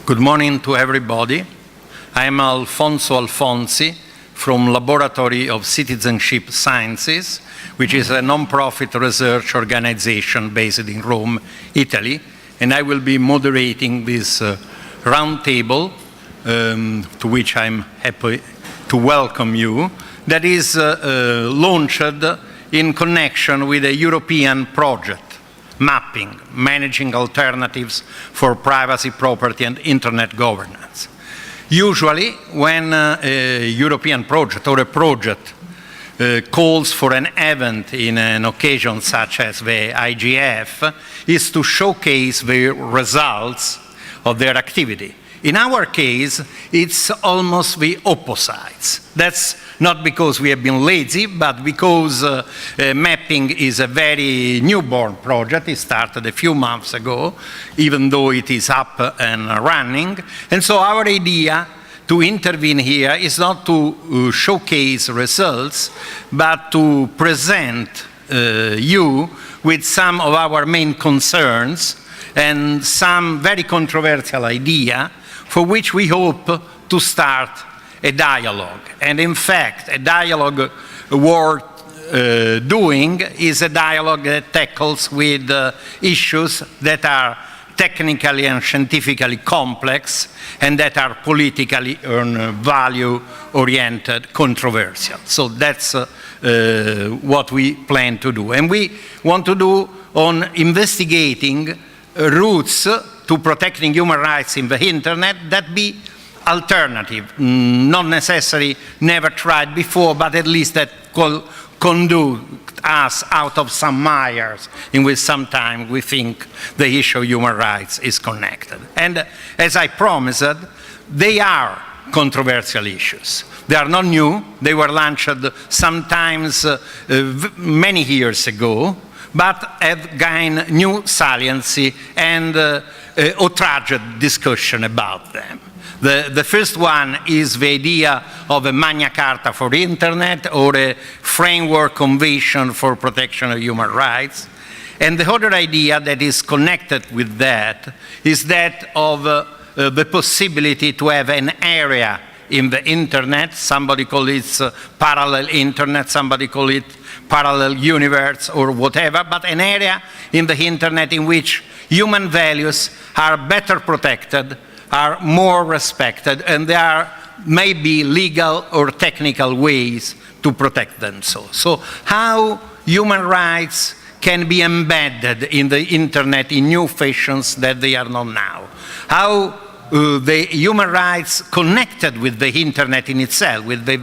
Good morning to everybody. I am Alfonso Alfonsi from Laboratory of Citizenship Sciences, which is a non-profit research organization based in Rome, Italy, and I will be moderating this roundtable, to which I'm happy to welcome you, that is launched in connection with a European project, Mapping, Managing Alternatives for Privacy, Property and Internet Governance. Usually, when a European project or a project calls for an event in an occasion such as the IGF, is to showcase the results of their activity. In our case, it's almost the opposite. That's not because we have been lazy, but because mapping is a very newborn project. It started a few months ago, even though it is up and running. And so our idea to intervene here is not to showcase results, but to present you with some of our main concerns and some very controversial idea for which we hope to start a dialogue. And in fact, a dialogue worth doing is a dialogue that tackles with issues that are technically and scientifically complex and that are politically and value-oriented, controversial. So that's what we plan to do. And we want to do on investigating routes to protecting human rights in the internet that be alternative, not necessarily never tried before, but at least that conduct us out of some mires in which sometimes we think the issue of human rights is connected. And as I promised, they are controversial issues. They are not new. They were launched sometimes many years ago, but have gained new saliency and outraged discussion about them. The first one is the idea of a Magna Carta for the Internet or a framework convention for protection of human rights. And the other idea that is connected with that is that of the possibility to have an area in the Internet, somebody call it parallel Internet, somebody call it parallel universe or whatever, but an area in the Internet in which human values are better protected, are more respected, and there are maybe legal or technical ways to protect them. So how human rights can be embedded in the Internet in new fashions that they are not now. How the human rights connected with the Internet in itself, with the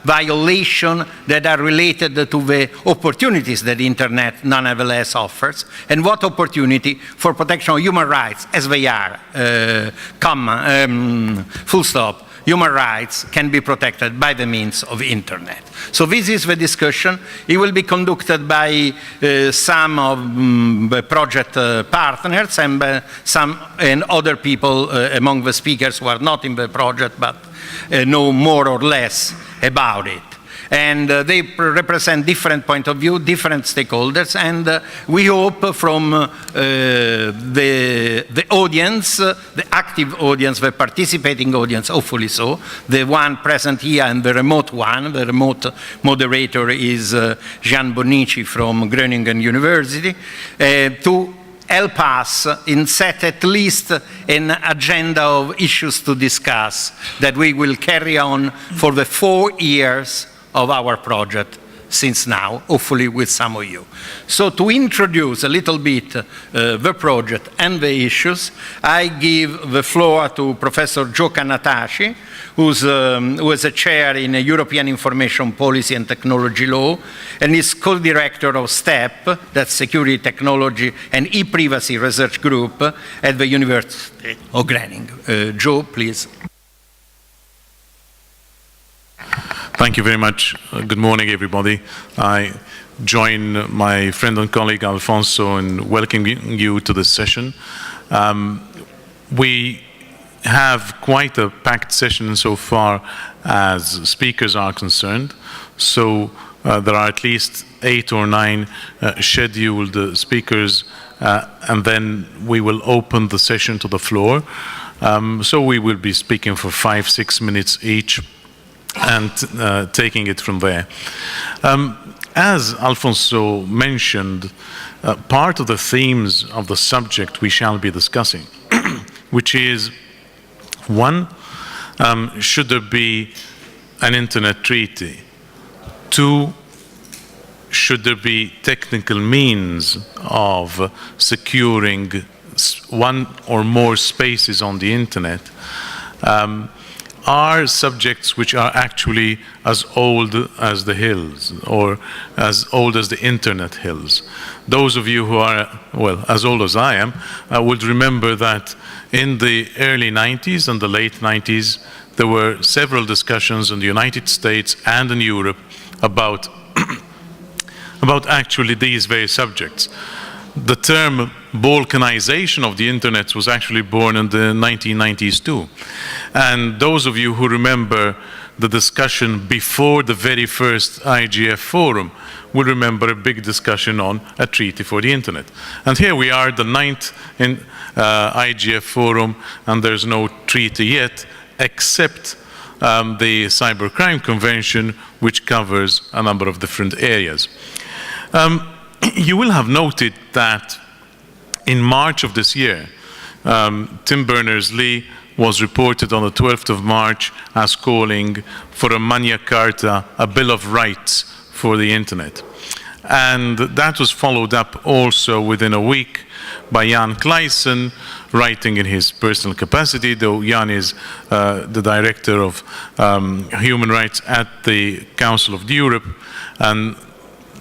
violation that are related to the opportunities that the Internet nonetheless offers, and what opportunity for protection of human rights as they are, full stop, human rights can be protected by the means of Internet. So this is the discussion. It will be conducted by some of the project partners and some and other people among the speakers who are not in the project but know more or less about it. And they represent different point of view, different stakeholders, and we hope from the audience, the active audience, the participating audience, hopefully so, the one present here and the remote one, the remote moderator is Gian Bonici from Groningen University, to help us in set at least an agenda of issues to discuss that we will carry on for the 4 years of our project since now, hopefully with some of you. So to introduce a little bit the project and the issues, I give the floor to Professor Joe Kanatashi, who is a chair in European Information Policy and Technology Law, and is co-director of STEP, that's Security Technology and E-Privacy Research Group at the University of Groningen. Joe, please. Thank you very much. Good morning, everybody. I join my friend and colleague Alfonso in welcoming you to this session. We have quite a packed session so far as speakers are concerned. So there are at least 8 or 9 scheduled speakers, and then we will open the session to the floor. So we will be speaking for 5-6 minutes each and taking it from there. As Alfonso mentioned, part of the themes of the subject we shall be discussing, which is, one, should there be an internet treaty? 2, should there be technical means of securing one or more spaces on the internet? Are subjects which are actually as old as the hills, or as old as the internet hills. Those of you who are, well, as old as I am, would remember that in the early 90s and the late 90s, there were several discussions in the United States and in Europe about, about actually these very subjects. The term balkanization of the internet was actually born in the 1990s too. And those of you who remember the discussion before the very first IGF forum will remember a big discussion on a treaty for the internet. And here we are, the 9th in IGF forum, and there's no treaty yet, except the Cybercrime Convention, which covers a number of different areas. You will have noted that in March of this year, Tim Berners-Lee was reported on the 12th of March as calling for a Magna Carta, a Bill of Rights for the Internet. And that was followed up also within a week by Jan Kleijsen, writing in his personal capacity, though Jan is the director of human rights at the Council of Europe. And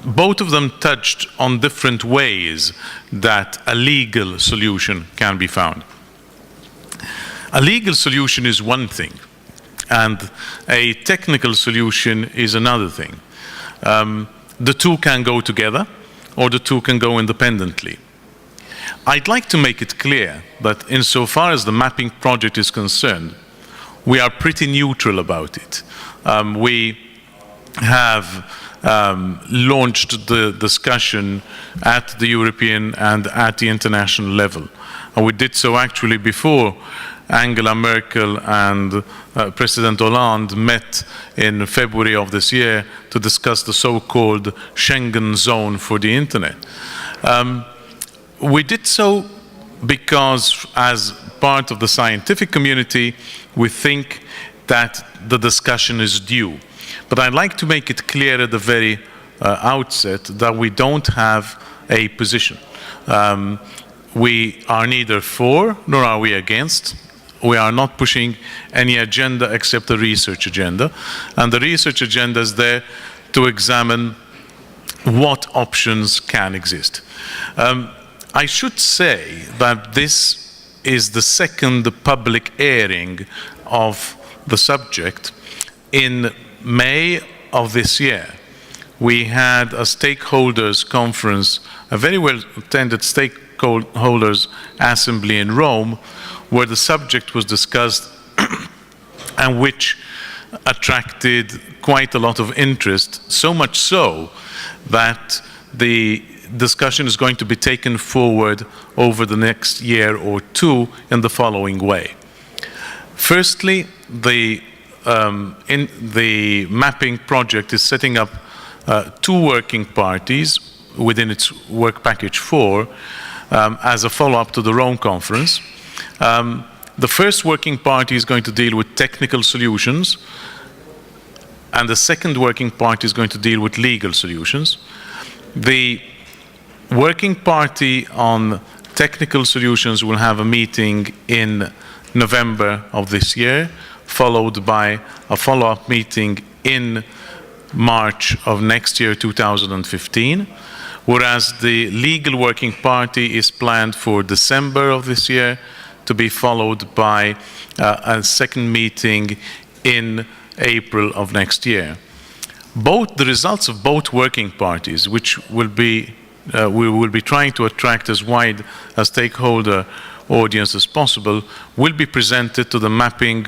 both of them touched on different ways that a legal solution can be found. A legal solution is one thing, and a technical solution is another thing. The two can go together, or the two can go independently. I'd like to make it clear that insofar as the mapping project is concerned, we are pretty neutral about it. We have launched the discussion at the European and at the international level. And we did so actually before Angela Merkel and President Hollande met in February of this year to discuss the so-called Schengen zone for the internet. We did so because, as part of the scientific community, we think that the discussion is due. But I'd like to make it clear at the very outset that we don't have a position. We are neither for nor are we against. We are not pushing any agenda except the research agenda. And the research agenda is there to examine what options can exist. I should say that this is the second public airing of the subject. In May of this year, we had a stakeholders conference, a very well attended stakeholders assembly in Rome, where the subject was discussed and which attracted quite a lot of interest, so much so that the discussion is going to be taken forward over the next year or two in the following way. Firstly, the mapping project is setting up 2 working parties within its work package 4 as a follow-up to the Rome conference. The first working party is going to deal with technical solutions, And the second working party is going to deal with legal solutions. The working party on technical solutions will have a meeting in November of this year, followed by a follow-up meeting in March of next year, 2015, whereas the legal working party is planned for December of this year to be followed by a second meeting in April of next year. The results of both working parties, which will be we will be trying to attract as wide a stakeholder audience as possible, will be presented to the Mapping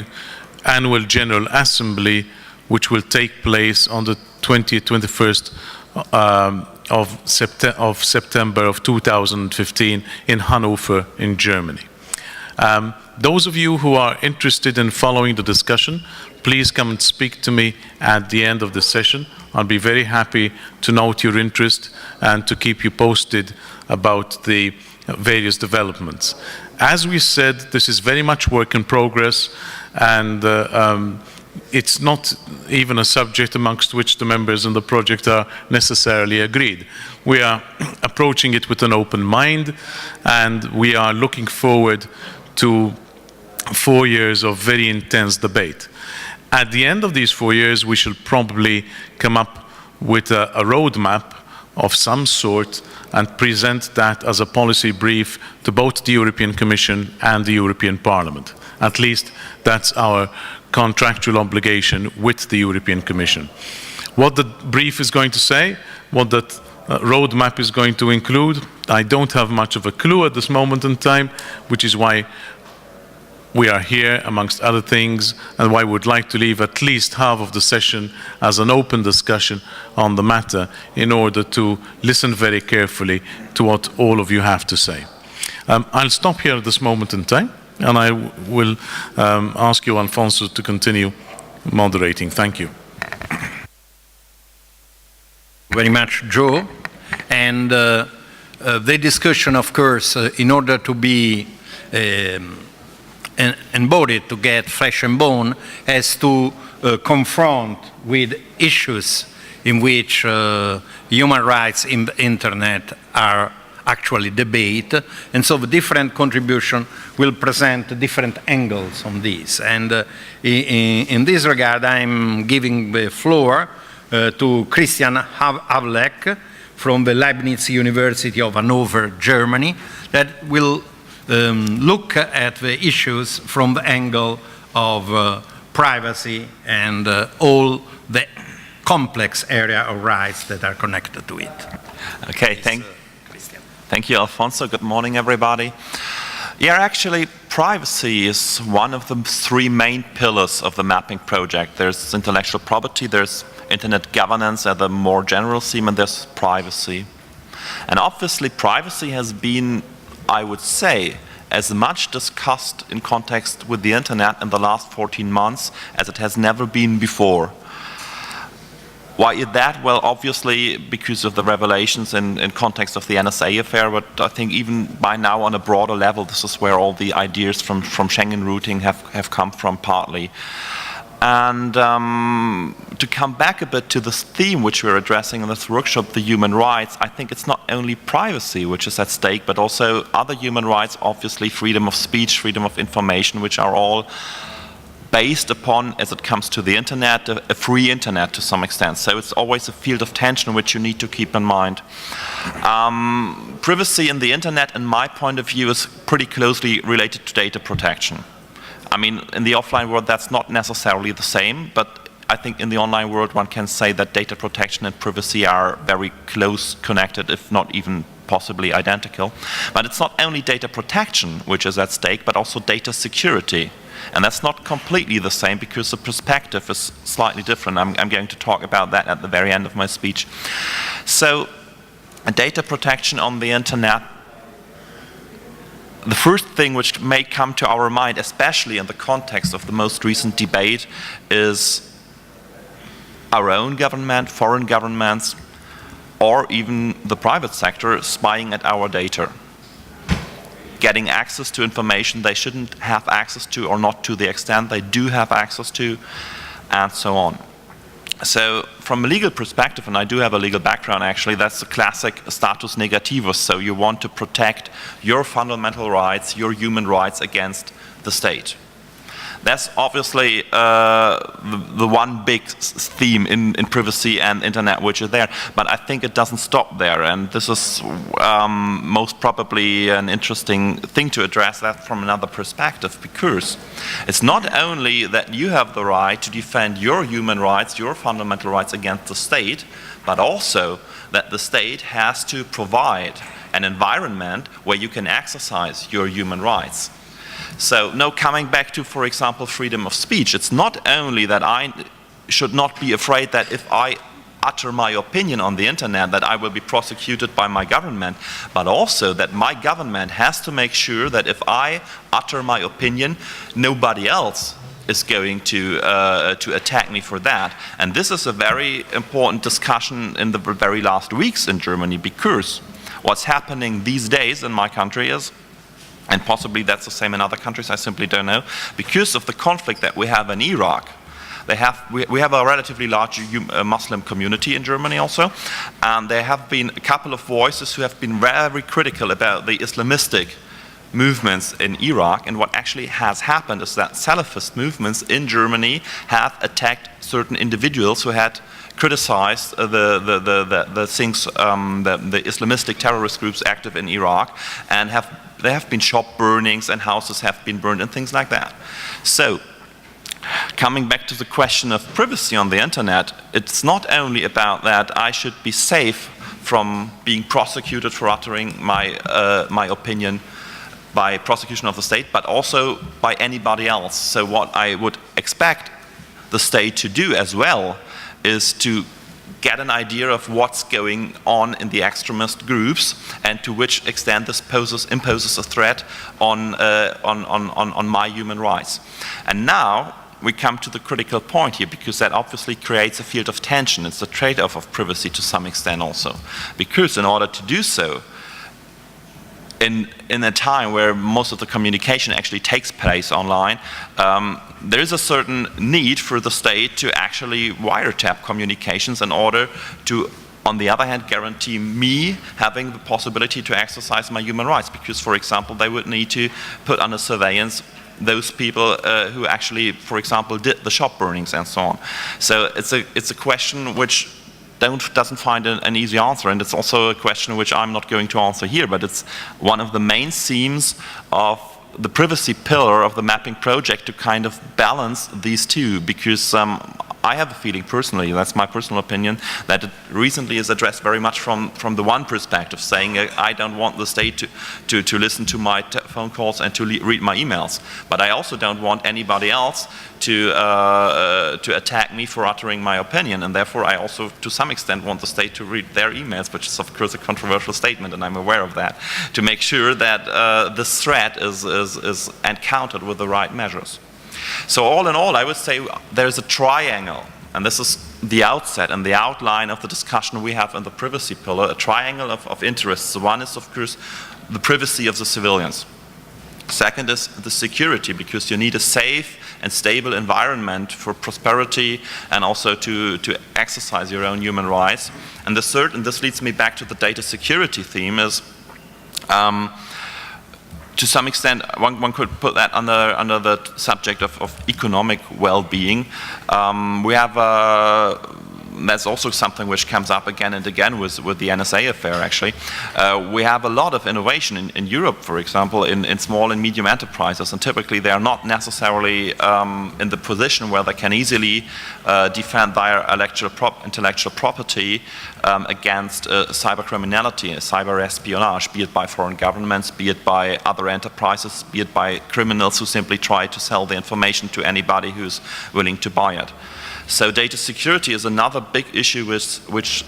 Annual General Assembly, which will take place on the 20th, 21st of September of 2015 in Hanover, in Germany. Those of you who are interested in following the discussion, please come and speak to me at the end of the session. I'll be very happy to note your interest and to keep you posted about the various developments. As we said, this is very much work in progress, and it's not even a subject amongst which the members in the project are necessarily agreed. We are approaching it with an open mind, and we are looking forward to 4 years of very intense debate. At the end of these 4 years, we shall probably come up with a roadmap of some sort and present that as a policy brief to both the European Commission and the European Parliament. At least that's our contractual obligation with the European Commission. What the brief is going to say, what that roadmap is going to include, I don't have much of a clue at this moment in time, which is why we are here, amongst other things, and why we would like to leave at least half of the session as an open discussion on the matter in order to listen very carefully to what all of you have to say. I'll stop here at this moment in time, and I will ask you, Alfonso, to continue moderating. Thank you. Very much, Joe. And the discussion, of course, in order to be embodied, to get flesh and bone, has to confront with issues in which human rights in the internet are actually debated, and so the different contribution will present different angles on this. And in this regard, I'm giving the floor to Christian Havleck from the Leibniz University of Hanover, Germany, that will look at the issues from the angle of privacy and all the complex area of rights that are connected to it. Okay, thank you, Alfonso. Good morning, everybody. Yeah, actually, privacy is one of the three main pillars of the mapping project. There's intellectual property, there's internet governance at the more general theme, and there's privacy. And obviously, privacy has been, I would say, as much discussed in context with the internet in the last 14 months as it has never been before. Why is that? Well, obviously because of the revelations in context of the NSA affair, but I think even by now on a broader level, this is where all the ideas from Schengen routing have come from partly. And to come back a bit to this theme which we're addressing in this workshop, the human rights, I think it's not only privacy which is at stake, but also other human rights, obviously freedom of speech, freedom of information, which are all based upon, as it comes to the internet, a free internet to some extent. So it's always a field of tension which you need to keep in mind. Privacy in the internet, in my point of view, is pretty closely related to data protection. I mean, in the offline world, that's not necessarily the same, but I think in the online world, one can say that data protection and privacy are very close connected, if not even possibly identical. But it's not only data protection which is at stake, but also data security. And that's not completely the same because the perspective is slightly different. I'm going to talk about that at the very end of my speech. So, data protection on the internet, the first thing which may come to our mind, especially in the context of the most recent debate, is our own government, foreign governments, or even the private sector spying at our data, getting access to information they shouldn't have access to, or not to the extent they do have access to, and so on. So from a legal perspective, and I do have a legal background actually, that's the classic status negativus. So you want to protect your fundamental rights, your human rights against the state. That's obviously the one big theme in privacy and internet which is there, but I think it doesn't stop there, and this is most probably an interesting thing to address that from another perspective, because it's not only that you have the right to defend your human rights, your fundamental rights against the state, but also that the state has to provide an environment where you can exercise your human rights. So, now coming back to, for example, freedom of speech, it's not only that I should not be afraid that if I utter my opinion on the internet that I will be prosecuted by my government, but also that my government has to make sure that if I utter my opinion, nobody else is going to attack me for that. And this is a very important discussion in the very last weeks in Germany, because what's happening these days in my country is, and possibly that's the same in other countries, I simply don't know, because of the conflict that we have in Iraq. We have a relatively large Muslim community in Germany also, and there have been a couple of voices who have been very critical about the Islamistic movements in Iraq, and what actually has happened is that Salafist movements in Germany have attacked certain individuals who had criticized the things, the Islamistic terrorist groups active in Iraq, and there have been shop burnings and houses have been burned and things like that. So, coming back to the question of privacy on the internet, it's not only about that I should be safe from being prosecuted for uttering my opinion by prosecution of the state, but also by anybody else. So what I would expect the state to do as well is to get an idea of what's going on in the extremist groups and to which extent this imposes a threat on my human rights. And now we come to the critical point here, because that obviously creates a field of tension. It's a trade-off of privacy to some extent also, because in order to do so, in a time where most of the communication actually takes place online, there is a certain need for the state to actually wiretap communications in order to, on the other hand, guarantee me having the possibility to exercise my human rights. Because, for example, they would need to put under surveillance those people who actually, for example, did the shop burnings and so on. So it's a question which doesn't find an easy answer, and it's also a question which I'm not going to answer here, but it's one of the main themes of the privacy pillar of the mapping project, to kind of balance these two, because I have a feeling personally, that's my personal opinion, that it recently is addressed very much from the one perspective, saying I don't want the state to listen to my phone calls and to read my emails, but I also don't want anybody else to attack me for uttering my opinion, and therefore I also to some extent want the state to read their emails, which is of course a controversial statement, and I'm aware of that, to make sure that this threat is encountered with the right measures. So all in all, I would say there's a triangle, and this is the outset and the outline of the discussion we have in the privacy pillar, a triangle of interests. One is, of course, the privacy of the civilians. Second is the security, because you need a safe and stable environment for prosperity and also to exercise your own human rights. And the third, and this leads me back to the data security theme, is to some extent, one could put that under the subject of economic well-being. We have that's also something which comes up again and again with the NSA affair, actually. We have a lot of innovation in Europe, for example, in small and medium enterprises, and typically they are not necessarily in the position where they can easily defend their intellectual property against cyber criminality, cyber espionage, be it by foreign governments, be it by other enterprises, be it by criminals who simply try to sell the information to anybody who's willing to buy it. So data security is another big issue which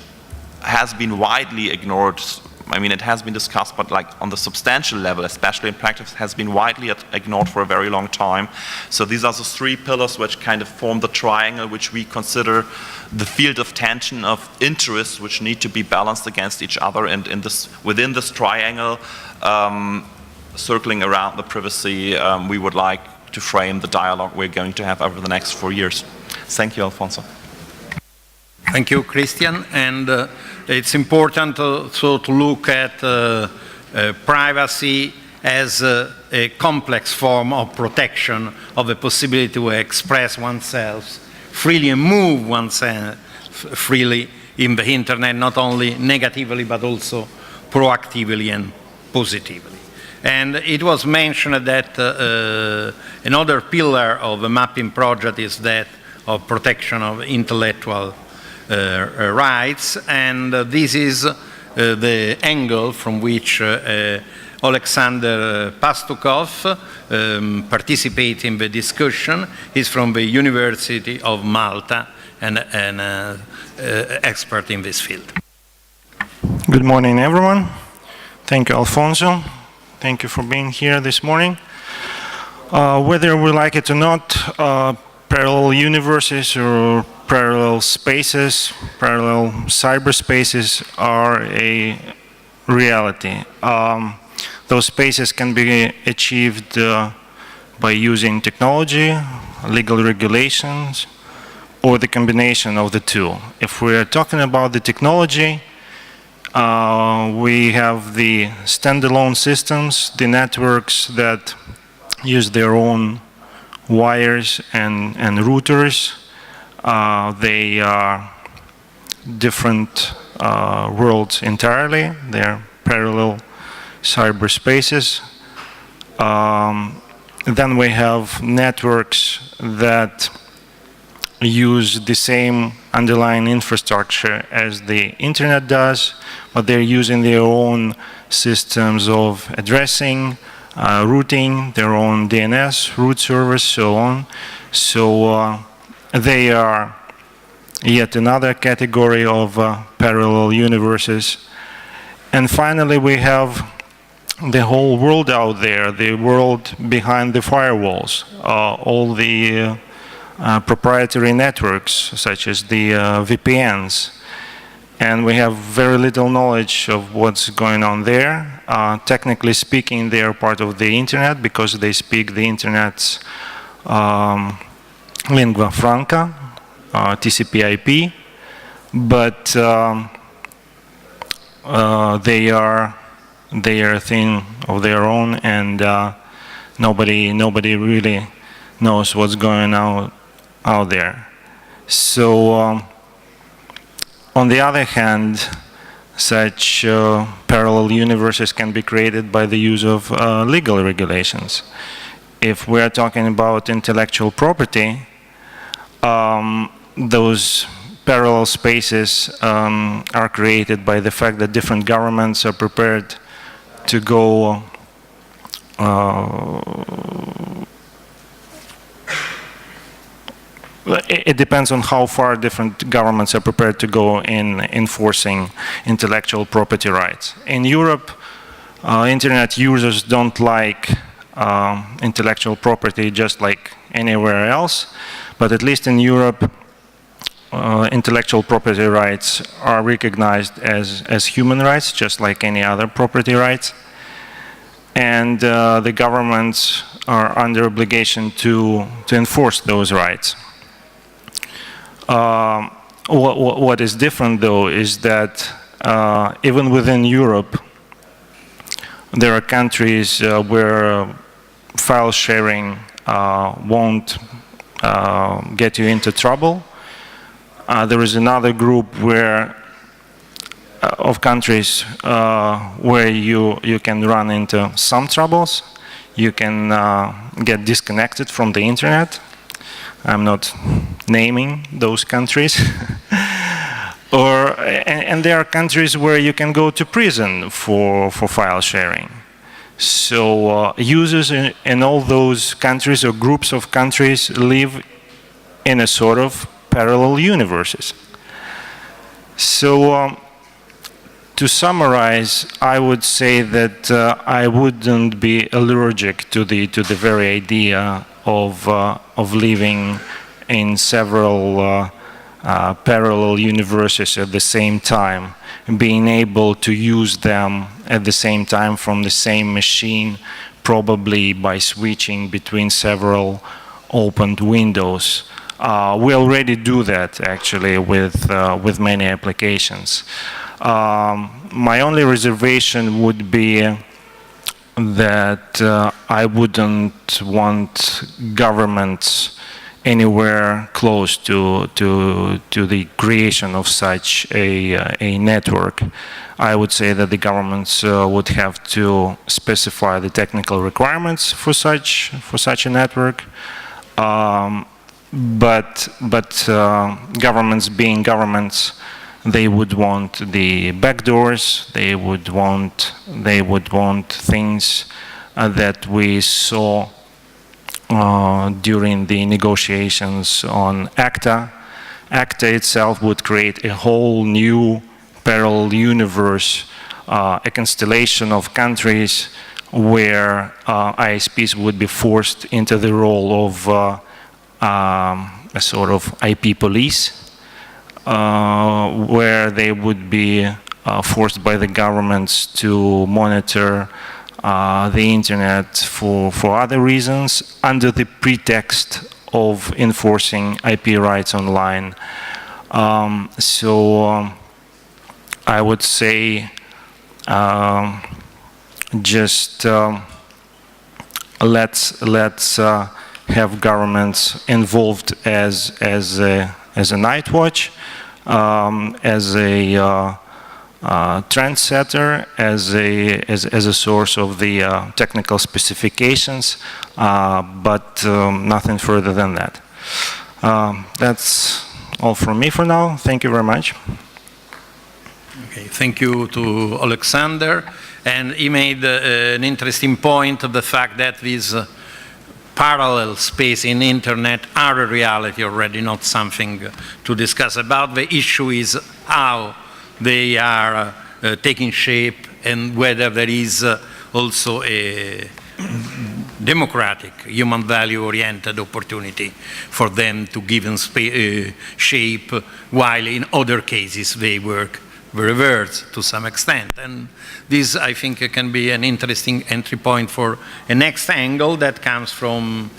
has been widely ignored. I mean, it has been discussed, but like on the substantial level, especially in practice, has been widely ignored for a very long time. So these are the three pillars which kind of form the triangle which we consider the field of tension of interests which need to be balanced against each other, and within this triangle, circling around the privacy, we would like to frame the dialogue we're going to have over the next 4 years. Thank you, Alfonso. Thank you, Christian. And it's important so to look at privacy as a complex form of protection of the possibility to express oneself freely and move oneself freely in the internet, not only negatively but also proactively and positively. And it was mentioned that another pillar of the mapping project is that of protection of intellectual rights, and this is the angle from which Alexander Pastukov participates in the discussion. He's from the University of Malta and an expert in this field. Good morning, everyone. Thank you, Alfonso. Thank you for being here this morning. Whether we like it or not, parallel universes or parallel spaces, parallel cyberspaces are a reality. Those spaces can be achieved by using technology, legal regulations, or the combination of the two. If we are talking about the technology, we have the standalone systems, the networks that use their own wires and routers. They are different worlds entirely. They're parallel cyberspaces. Then we have networks that use the same underlying infrastructure as the internet does, but they're using their own systems of addressing, routing, their own DNS, root servers, so on. So they are yet another category of parallel universes. And finally, we have the whole world out there, the world behind the firewalls, all the proprietary networks, such as the VPNs. And we have very little knowledge of what's going on there. Technically speaking, they are part of the internet because they speak the internet's lingua franca, TCP/IP, but they are a thing of their own, and nobody really knows what's going on out there. So on the other hand, such parallel universes can be created by the use of legal regulations. If we're talking about intellectual property, those parallel spaces are created by the fact that different governments are prepared to go it depends on how far different governments are prepared to go in enforcing intellectual property rights. In Europe, internet users don't like intellectual property just like anywhere else, but at least in Europe, intellectual property rights are recognized as human rights, just like any other property rights. And the governments are under obligation to enforce those rights. What is different, though, is that even within Europe, there are countries where file sharing won't get you into trouble. There is another group of countries where you can run into some troubles. You can get disconnected from the internet. I'm not naming those countries. And there are countries where you can go to prison for file sharing. So users in all those countries or groups of countries live in a sort of parallel universes. So to summarize, I would say that I wouldn't be allergic to the very idea of living in several parallel universes at the same time, being able to use them at the same time from the same machine, probably by switching between several opened windows. We already do that actually with many applications. My only reservation would be that I wouldn't want governments anywhere close to the creation of such a network. I would say that the governments would have to specify the technical requirements for such a network. But governments being governments, they would want the backdoors. They would want things that we saw during the negotiations on ACTA. ACTA itself would create a whole new parallel universe, a constellation of countries where ISPs would be forced into the role of a sort of IP police, where they would be forced by the governments to monitor the internet for other reasons under the pretext of enforcing IP rights online. So I would say just let's have governments involved as a night watch, as a trendsetter, as a source of the technical specifications, but nothing further than that. That's all from me for now. Thank you very much. Okay, thank you to Alexander. And he made an interesting point of the fact that this parallel space in internet are a reality already, not something to discuss about. The issue is how they are taking shape and whether there is also a democratic, human value-oriented opportunity for them to give them shape, while in other cases they work the reverse to some extent. And this, I think, can be an interesting entry point for a next angle that comes from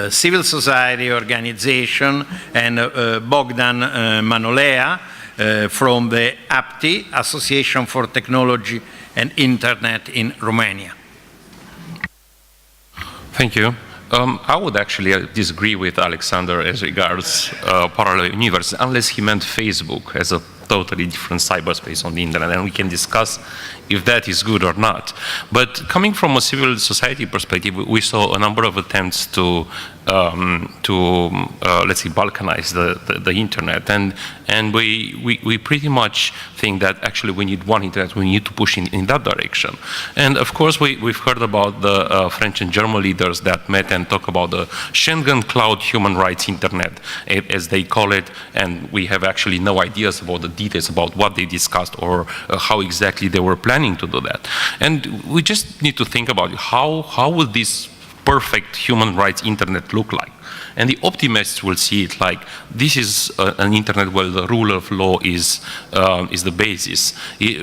civil society organization and Bogdan Manolea from the APTI, Association for Technology and Internet in Romania. Thank you. I would actually disagree with Alexander as regards parallel universe, unless he meant Facebook as a totally different cyberspace on the internet, and we can discuss if that is good or not. But coming from a civil society perspective, we saw a number of attempts to let's say, balkanize the internet, and we pretty much think that actually we need one internet, we need to push in that direction. And of course we've heard about the French and German leaders that met and talk about the Schengen Cloud Human Rights Internet, as they call it, and we have actually no ideas about the details about what they discussed or how exactly they were planning to do that. And we just need to think about how would this perfect human rights internet look like? And the optimists will see it like this is an internet where the rule of law is the basis,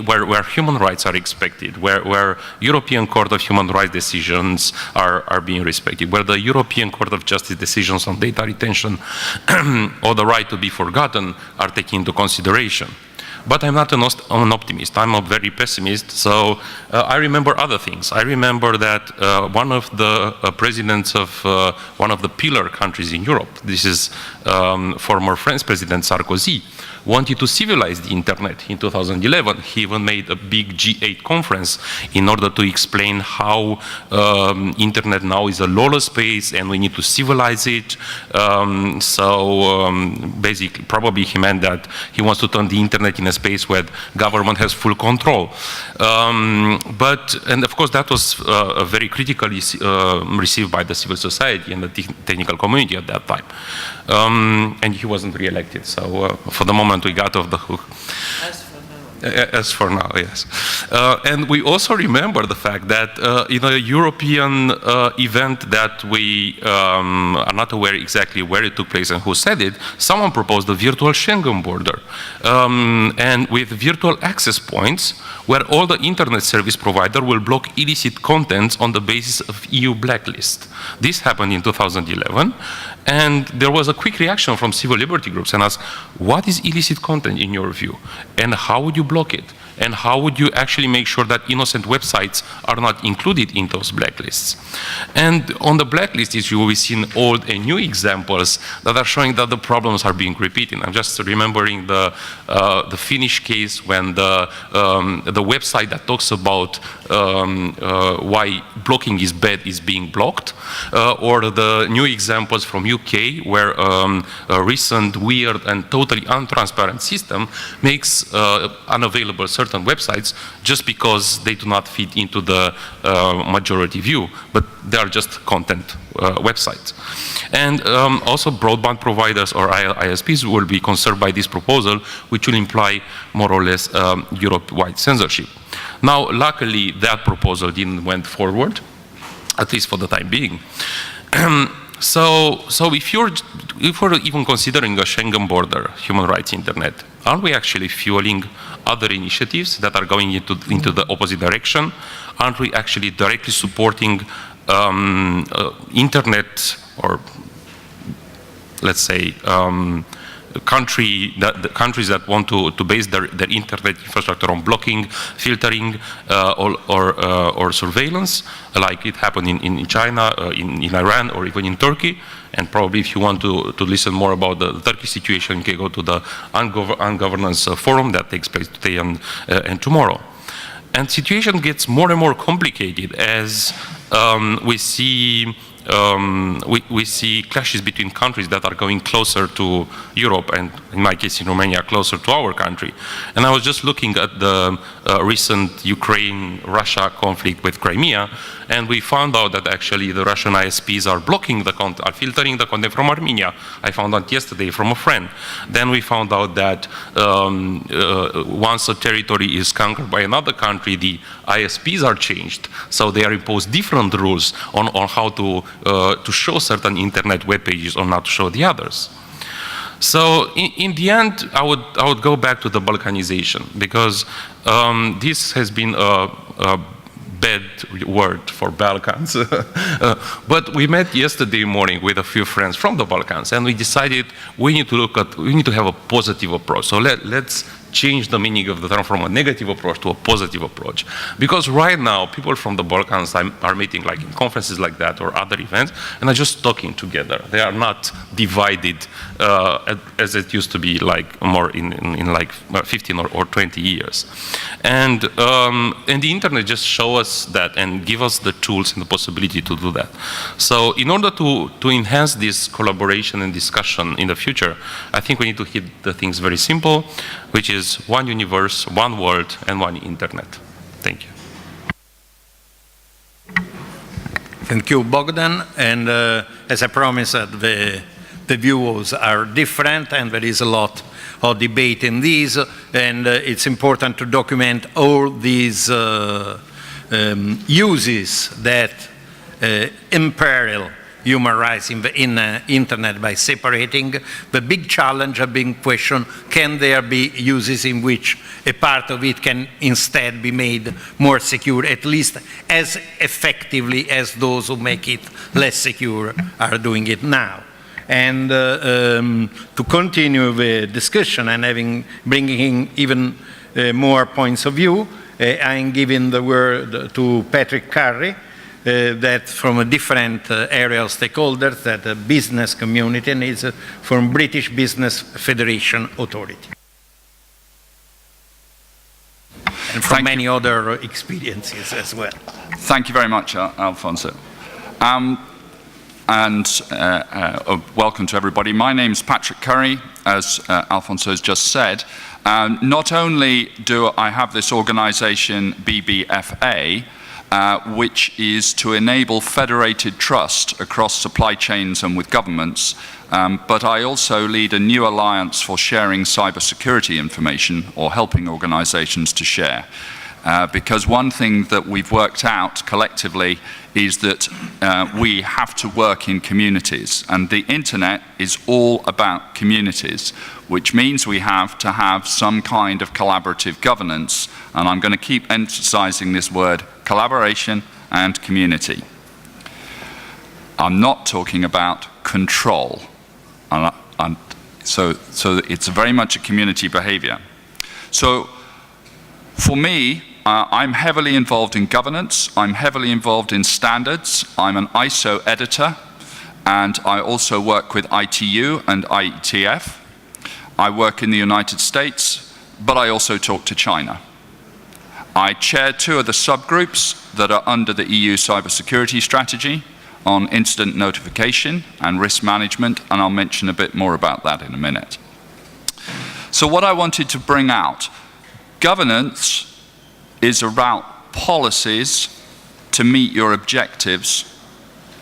where human rights are expected, where European Court of Human Rights decisions are being respected, where the European Court of Justice decisions on data retention or the right to be forgotten are taken into consideration. But I'm not an optimist, I'm a very pessimist, so I remember other things. I remember that one of the presidents of one of the pillar countries in Europe, this is former French President Sarkozy, wanted to civilize the internet in 2011. He even made a big G8 conference in order to explain how internet now is a lawless space and we need to civilize it. Basically, probably he meant that he wants to turn the internet in a space where government has full control. And of course that was very critically received by the civil society and the technical community at that time. And he wasn't re-elected, so for the moment we got off the hook. As for now, yes. And we also remember the fact that in a European event that we are not aware exactly where it took place and who said it, someone proposed a virtual Schengen border. And with virtual access points, where all the internet service provider will block illicit contents on the basis of EU blacklist. This happened in 2011, And there was a quick reaction from civil liberty groups and asked, what is illicit content in your view? And how would you block it? And how would you actually make sure that innocent websites are not included in those blacklists? And on the blacklist issue, we've seen old and new examples that are showing that the problems are being repeated. I'm just remembering the Finnish case when the website that talks about why blocking is bad is being blocked, or the new examples from UK where a recent weird and totally untransparent system makes unavailable certain websites just because they do not fit into the majority view, but they are just content websites. And also broadband providers or ISPs will be concerned by this proposal, which will imply more or less Europe-wide censorship. Now, luckily, that proposal didn't went forward, at least for the time being. So if we're even considering a Schengen border, human rights internet, aren't we actually fueling other initiatives that are going into the opposite direction? Aren't we actually directly supporting internet, or let's say countries that want to base their internet infrastructure on blocking, filtering, or surveillance, like it happened in China, in Iran, or even in Turkey? And probably if you want to listen more about the Turkish situation, you can go to the Ungovernance Forum that takes place today and tomorrow. And situation gets more and more complicated as we see clashes between countries that are going closer to Europe, and in my case in Romania, closer to our country. And I was just looking at the recent Ukraine-Russia conflict with Crimea, and we found out that actually the Russian ISPs are blocking the content, are filtering the content from Armenia. I found out yesterday from a friend. Then we found out that once a territory is conquered by another country, the ISPs are changed. So they are imposed different rules on how to show certain internet web pages or not to show the others. So in the end, I would go back to the Balkanization, because this has been a bad word for Balkans. But we met yesterday morning with a few friends from the Balkans, and we decided we need to have a positive approach. So let's change the meaning of the term from a negative approach to a positive approach. Because right now, people from the Balkans are meeting like in conferences like that or other events, and are just talking together. They are not divided as it used to be like more in like 15 or 20 years. And the internet just show us that and give us the tools and the possibility to do that. So in order to enhance this collaboration and discussion in the future, I think we need to hit the things very simple, which is one universe, one world, and one internet. Thank you. Thank you, Bogdan. And as I promised, the views are different, and there is a lot of debate in these, and it's important to document all these uses that imperil human rights in the internet by separating. The big challenge, a big question, can there be uses in which a part of it can instead be made more secure, at least as effectively as those who make it less secure are doing it now? And to continue the discussion and bringing even more points of view, I'm giving the word to Patrick Curry, that from a different area of stakeholders, that the business community, and is from British Business Federation Authority. And from many other experiences as well. Thank you very much, Alfonso. Welcome to everybody. My name's Patrick Curry, as Alfonso has just said. Not only do I have this organization, BBFA, which is to enable federated trust across supply chains and with governments, but I also lead a new alliance for sharing cybersecurity information, or helping organizations to share. Because one thing that we've worked out collectively is that we have to work in communities, and the internet is all about communities, which means we have to have some kind of collaborative governance, and I'm going to keep emphasizing this word, collaboration and community. I'm not talking about control. So it's very much a community behavior. So for me, I'm heavily involved in governance, I'm heavily involved in standards, I'm an ISO editor, and I also work with ITU and IETF. I work in the United States, but I also talk to China. I chair 2 of the subgroups that are under the EU cybersecurity strategy on incident notification and risk management, and I'll mention a bit more about that in a minute. So what I wanted to bring out, governance is about policies to meet your objectives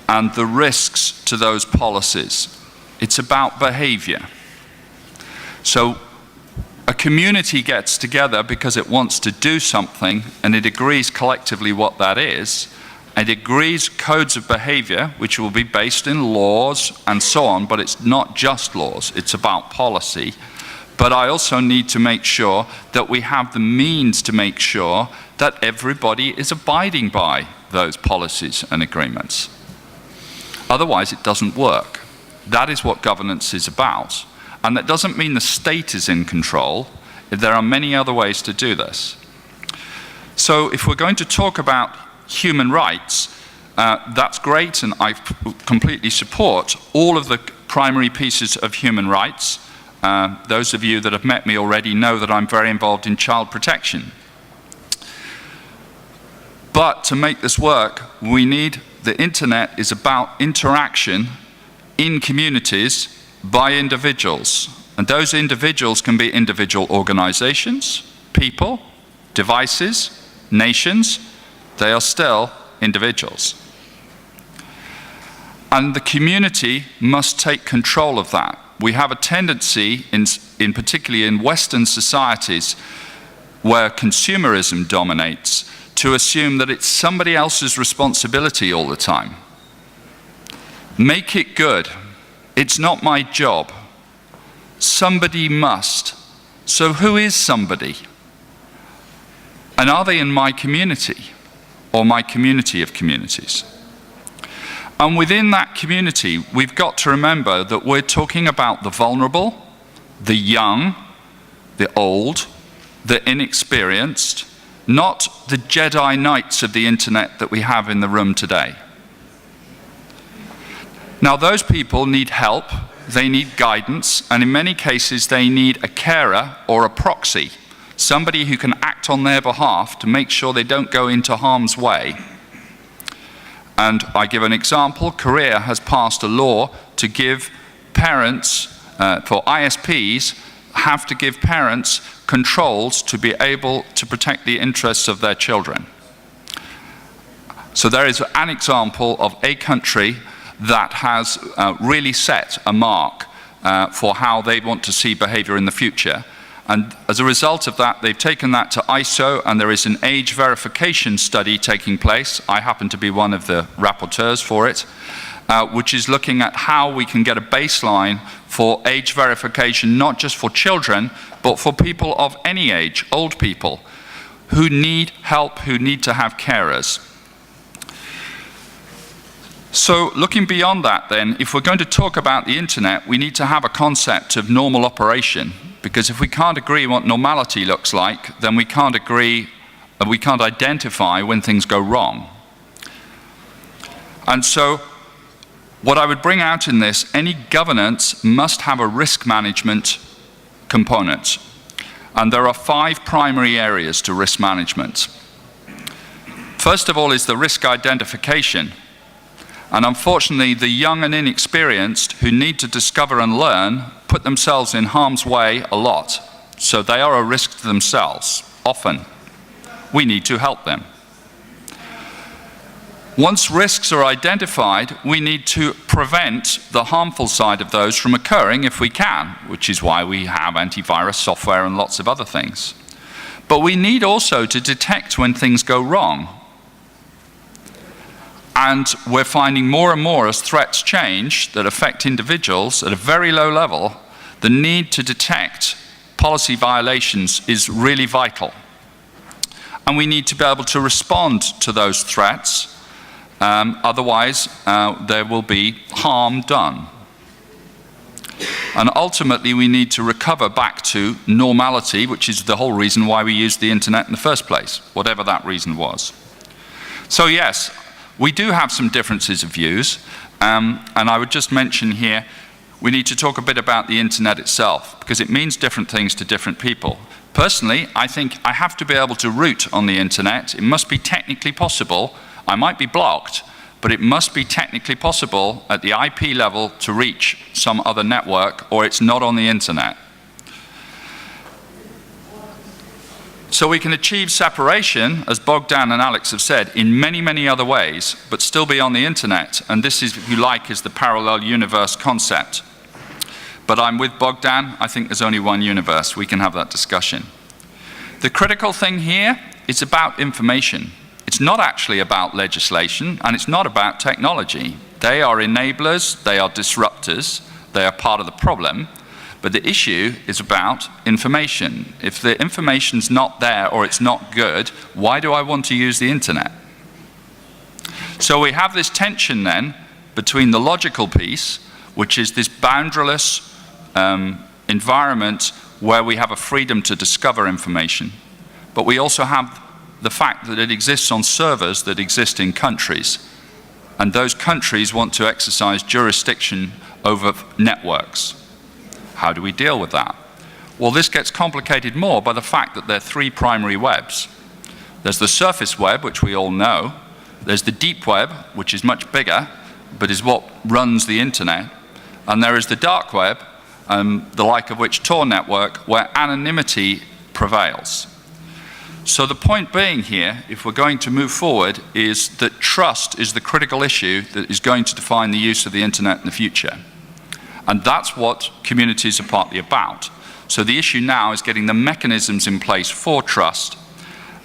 and the risks to those policies. It's about behavior. So a community gets together because it wants to do something and it agrees collectively what that is. It agrees codes of behavior which will be based in laws and so on, but it's not just laws, it's about policy. But I also need to make sure that we have the means to make sure that everybody is abiding by those policies and agreements. Otherwise, it doesn't work. That is what governance is about. And that doesn't mean the state is in control. There are many other ways to do this. So if we're going to talk about human rights, that's great, and I completely support all of the primary pieces of human rights. Those of you that have met me already know that I'm very involved in child protection. But to make this work, we need, the internet is about interaction in communities by individuals. And those individuals can be individual organizations, people, devices, nations. They are still individuals. And the community must take control of that. We have a tendency, in particularly in Western societies, where consumerism dominates, to assume that it's somebody else's responsibility all the time. Make it good. It's not my job. Somebody must. So who is somebody? And are they in my community or my community of communities? And within that community, we've got to remember that we're talking about the vulnerable, the young, the old, the inexperienced, not the Jedi Knights of the internet that we have in the room today. Now, those people need help, they need guidance, and in many cases they need a carer or a proxy, somebody who can act on their behalf to make sure they don't go into harm's way. And I give an example. Korea has passed a law to give parents, for ISPs, have to give parents controls to be able to protect the interests of their children. So there is an example of a country that has really set a mark for how they want to see behavior in the future. And as a result of that, they've taken that to ISO, and there is an age verification study taking place. I happen to be one of the rapporteurs for it, which is looking at how we can get a baseline for age verification, not just for children, but for people of any age, old people, who need help, who need to have carers. So looking beyond that then, if we're going to talk about the internet, we need to have a concept of normal operation. Because if we can't agree what normality looks like, then we can't agree, we can't identify when things go wrong. And so, what I would bring out in this, any governance must have a risk management component. And there are 5 primary areas to risk management. First of all is the risk identification. And unfortunately, the young and inexperienced who need to discover and learn put themselves in harm's way a lot. So they are a risk to themselves, often. We need to help them. Once risks are identified, we need to prevent the harmful side of those from occurring if we can, which is why we have antivirus software and lots of other things. But we need also to detect when things go wrong. And we're finding more and more as threats change that affect individuals at a very low level, the need to detect policy violations is really vital. And we need to be able to respond to those threats Otherwise, there will be harm done. And ultimately, we need to recover back to normality, which is the whole reason why we used the internet in the first place, whatever that reason was. So yes, we do have some differences of views, and I would just mention here, we need to talk a bit about the internet itself, because it means different things to different people. Personally, I think I have to be able to root on the internet. It must be technically possible. I might be blocked, but it must be technically possible at the IP level to reach some other network, or it's not on the internet. So we can achieve separation, as Bogdan and Alex have said, in many, many other ways, but still be on the internet. And this is, if you like, is the parallel universe concept. But I'm with Bogdan. I think there's only one universe. We can have that discussion. The critical thing here is about information. It's not actually about legislation, and it's not about technology. They are enablers, they are disruptors, they are part of the problem, but the issue is about information. If the information's not there or it's not good, why do I want to use the internet? So we have this tension then between the logical piece, which is this boundaryless environment where we have a freedom to discover information, but we also have the fact that it exists on servers that exist in countries, and those countries want to exercise jurisdiction over networks. How do we deal with that? Well, this gets complicated more by the fact that there are three primary webs. There's the surface web, which we all know. There's the deep web, which is much bigger, but is what runs the internet. And there is the dark web, the like of which Tor network, where anonymity prevails. So the point being here, if we're going to move forward, is that trust is the critical issue that is going to define the use of the internet in the future. And that's what communities are partly about. So the issue now is getting the mechanisms in place for trust.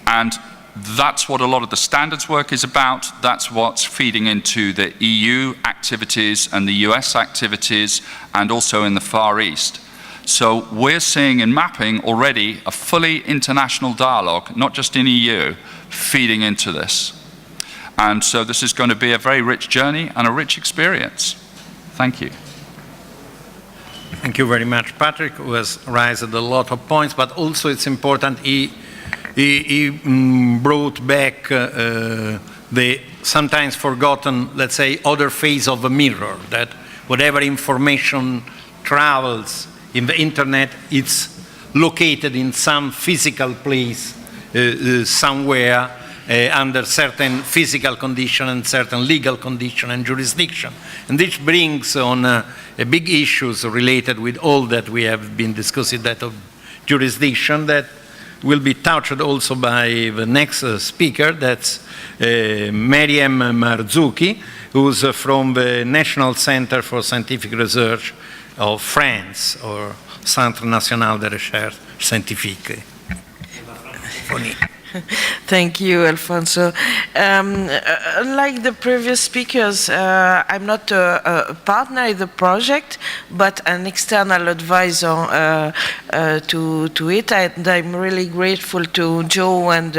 And that's what a lot of the standards work is about. That's what's feeding into the EU activities and the US activities, and also in the Far East. So we're seeing in mapping already a fully international dialogue, not just in EU, feeding into this. And so this is going to be a very rich journey and a rich experience. Thank you. Thank you very much, Patrick, who has raised a lot of points, but also it's important he brought back the sometimes forgotten, let's say, other face of a mirror, that whatever information travels in the internet, it's located in some physical place somewhere under certain physical condition and certain legal condition and jurisdiction. And this brings on big issues related with all that we have been discussing, that of jurisdiction, that will be touched also by the next speaker, that's Miriam Marzuki, who's from the National Center for Scientific Research of France, or Centre National de Recherche Scientifique. Thank you, Alfonso. Unlike the previous speakers, I'm not a partner in the project, but an external advisor to it. And I'm really grateful to Joe and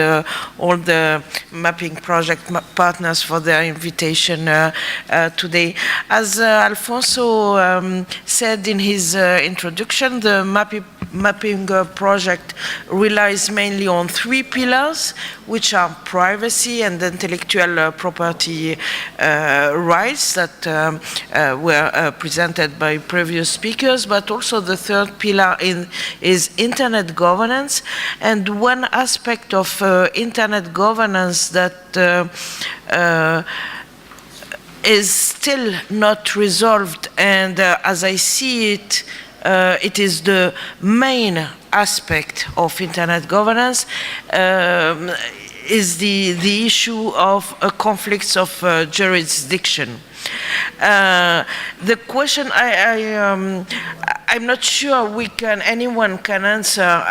all the mapping project partners for their invitation today. As Alfonso said in his introduction, the mapping project relies mainly on three pillars, which are privacy and intellectual property rights that were presented by previous speakers, but also the third pillar is internet governance. And one aspect of internet governance that is still not resolved, and as I see it, it is the main aspect of internet governance, is the issue of conflicts of jurisdiction. The question I'm not sure anyone can answer.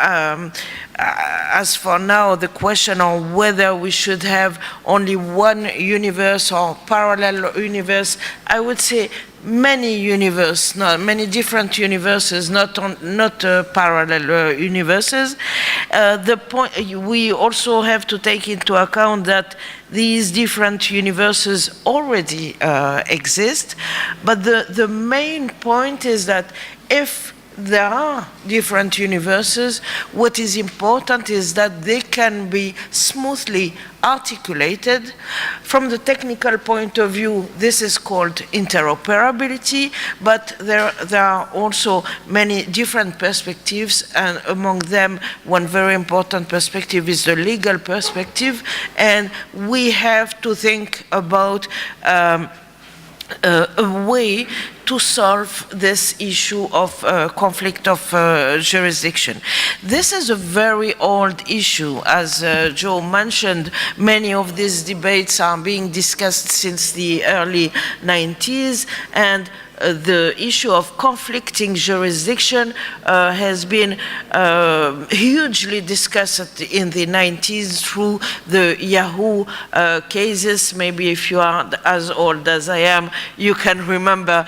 As for now, the question on whether we should have only one universe or parallel universe, I would say many many different universes, not parallel universes. The point we also have to take into account that these different universes already exist, but the main point is that if there are different universes, what is important is that they can be smoothly articulated. From the technical point of view, this is called interoperability, but there are also many different perspectives, and among them, one very important perspective is the legal perspective, and we have to think about a way to solve this issue of conflict of jurisdiction. This is a very old issue. As Joe mentioned, many of these debates are being discussed since the early 90s, and the issue of conflicting jurisdiction has been hugely discussed in the 90s through the Yahoo cases. Maybe if you are as old as I am, you can remember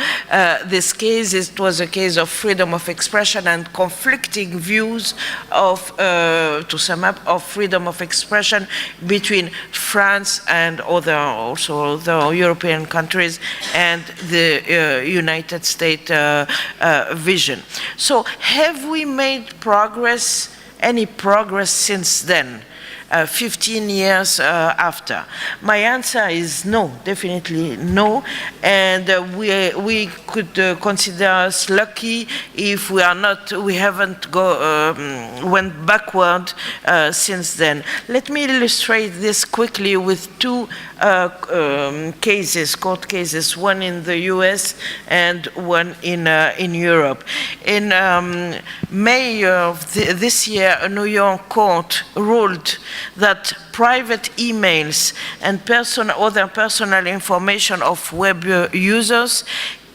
this case. It was a case of freedom of expression and conflicting views of, to sum up, of freedom of expression between France and also the European countries and the United States vision. So have we made progress, any progress since then? 15 years after? My answer is no, definitely no, and we could consider us lucky if we haven't went backward since then. Let me illustrate this quickly with two court cases, one in the US and one in Europe. In May of this year, a New York court ruled that private emails and other personal information of web users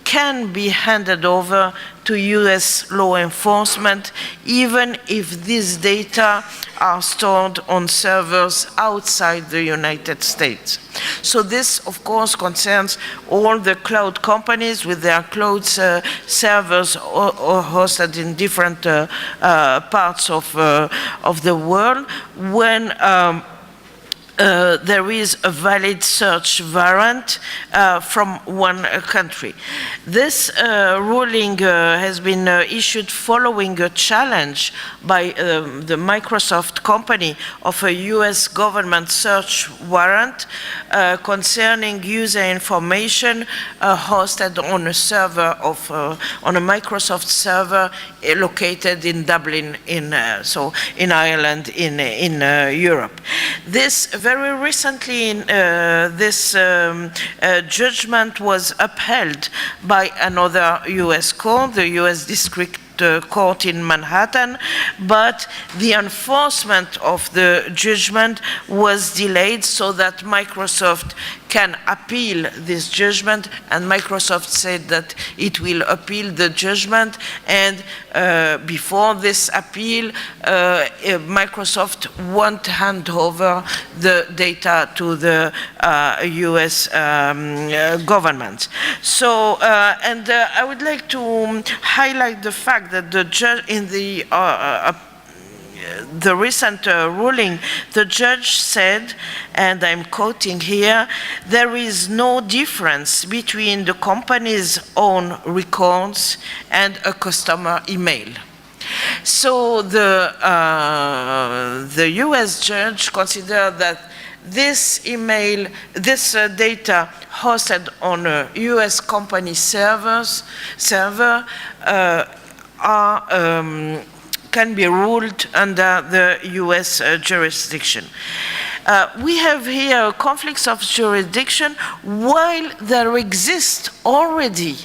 can be handed over to US law enforcement, even if these data are stored on servers outside the United States. So this, of course, concerns all the cloud companies with their cloud servers or hosted in different parts of the world. When there is a valid search warrant from one country. This ruling has been issued following a challenge by the Microsoft company of a US government search warrant concerning user information hosted on a server on a Microsoft server located in Dublin, in Ireland, in Europe. This very recently, this judgment was upheld by another US court, the US District Court in Manhattan, but the enforcement of the judgment was delayed so that Microsoft can appeal this judgment, and Microsoft said that it will appeal the judgment, and before this appeal, Microsoft won't hand over the data to the US government. So, and I would like to highlight the fact that the judge in the recent ruling, the judge said, and I'm quoting here, there is no difference between the company's own records and a customer email. So the US judge considered that this email, this data hosted on a US company server can be ruled under the US jurisdiction. We have here conflicts of jurisdiction while there exists already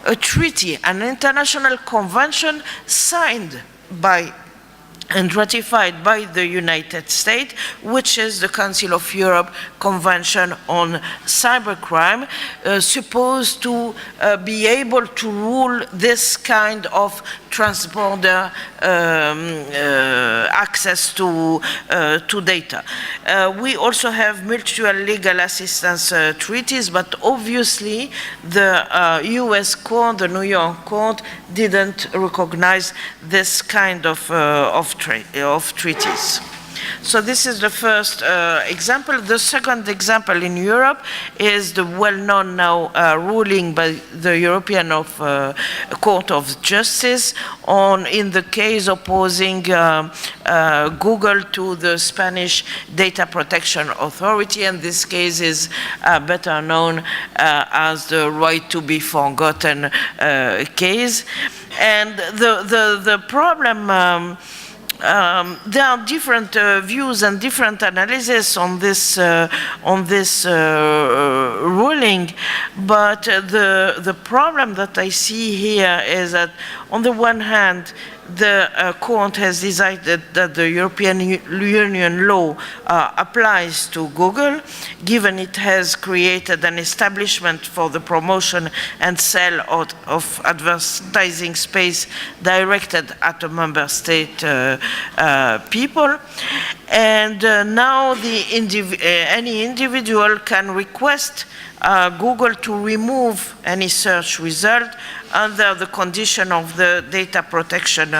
a treaty, an international convention signed by and ratified by the United States, which is the Council of Europe Convention on Cybercrime, supposed to be able to rule this kind of transborder access to data. We also have mutual legal assistance treaties, but obviously the US court, the New York court, didn't recognize this kind of treaties. So this is the first example. The second example in Europe is the well-known now ruling by the European Court of Justice in the case opposing Google to the Spanish Data Protection Authority, and this case is better known as the right to be forgotten case. And the problem there are different views and different analysis on this ruling, but the problem that I see here is that on the one hand, the court has decided that the European Union law applies to Google, given it has created an establishment for the promotion and sale of advertising space directed at a member state people. And now any individual can request Google to remove any search result under the condition of the data protection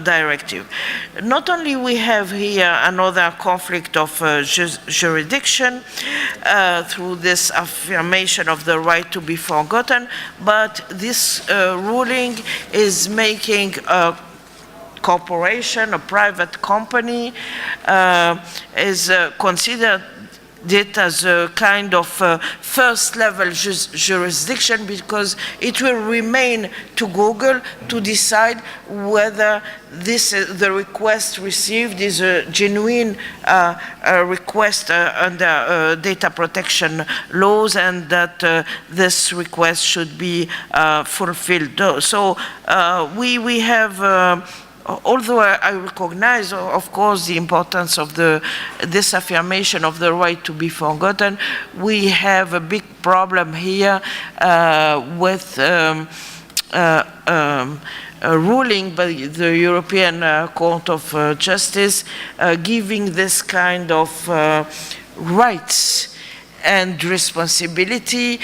directive. Not only we have here another conflict of jurisdiction through this affirmation of the right to be forgotten, but this ruling is making a corporation, a private company, is considered it as a kind of first-level jurisdiction, because it will remain to Google to decide whether the request received is a genuine request under data protection laws, and that this request should be fulfilled. So we have although I recognize, of course, the importance of this affirmation of the right to be forgotten, we have a big problem here with a ruling by the European Court of Justice giving this kind of rights and responsibility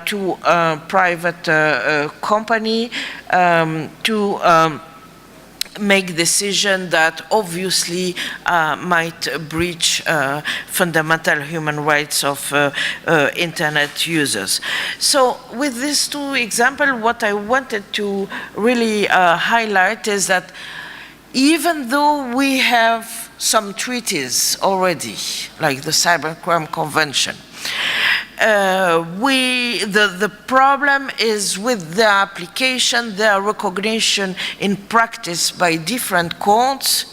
to a private company to make decision that obviously might breach fundamental human rights of internet users. So with these two examples, what I wanted to really highlight is that even though we have some treaties already, like the Cybercrime Convention, the problem is with the application, their recognition in practice by different courts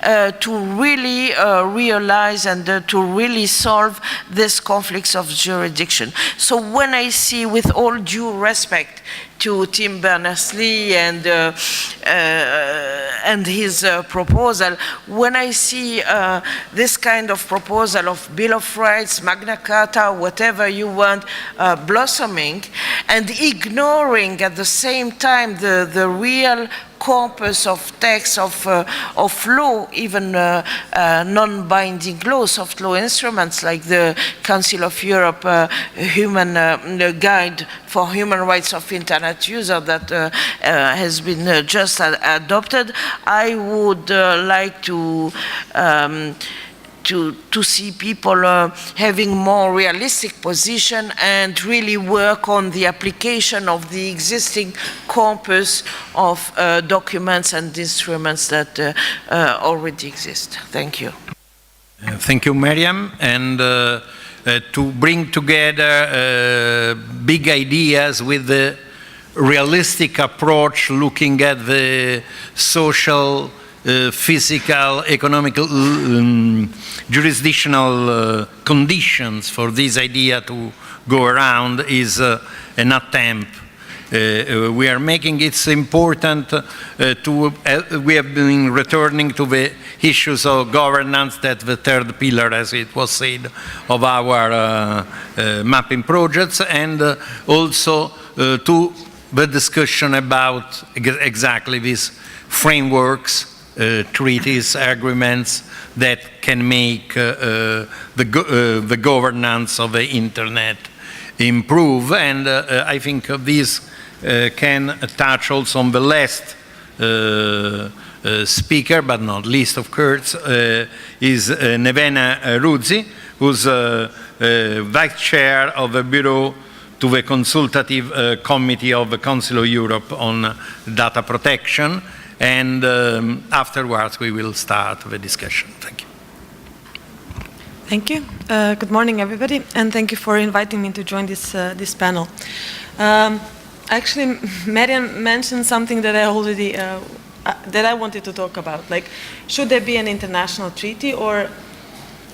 to really realize and to really solve these conflicts of jurisdiction. So when I see, with all due respect to Tim Berners-Lee and his proposal, when I see this kind of proposal of Bill of Rights, Magna Carta, whatever you want, blossoming, and ignoring at the same time the real corpus of text of law, even non-binding law, soft law instruments like the Council of Europe Human Guide for Human Rights of Internet User that has been just adopted, I would like to see people having more realistic position and really work on the application of the existing corpus of documents and instruments that already exist. Thank you. Thank you, Miriam. And to bring together big ideas with the realistic approach, looking at the social, physical, economical, jurisdictional conditions for this idea to go around is an attempt we are making. It's important we have been returning to the issues of governance, that the third pillar, as it was said, of our mapping projects, and also to the discussion about exactly these frameworks treaties, agreements that can make the governance of the internet improve. And I think this can touch also on the last speaker, but not least of course, is Nevena Ruzzi, who's Vice Chair of the Bureau to the Consultative Committee of the Council of Europe on Data Protection. And afterwards we will start the discussion. Thank you. Thank you. Good morning, everybody, and thank you for inviting me to join this panel. Actually, Marian mentioned something that I already that I wanted to talk about. Like, should there be an international treaty, or,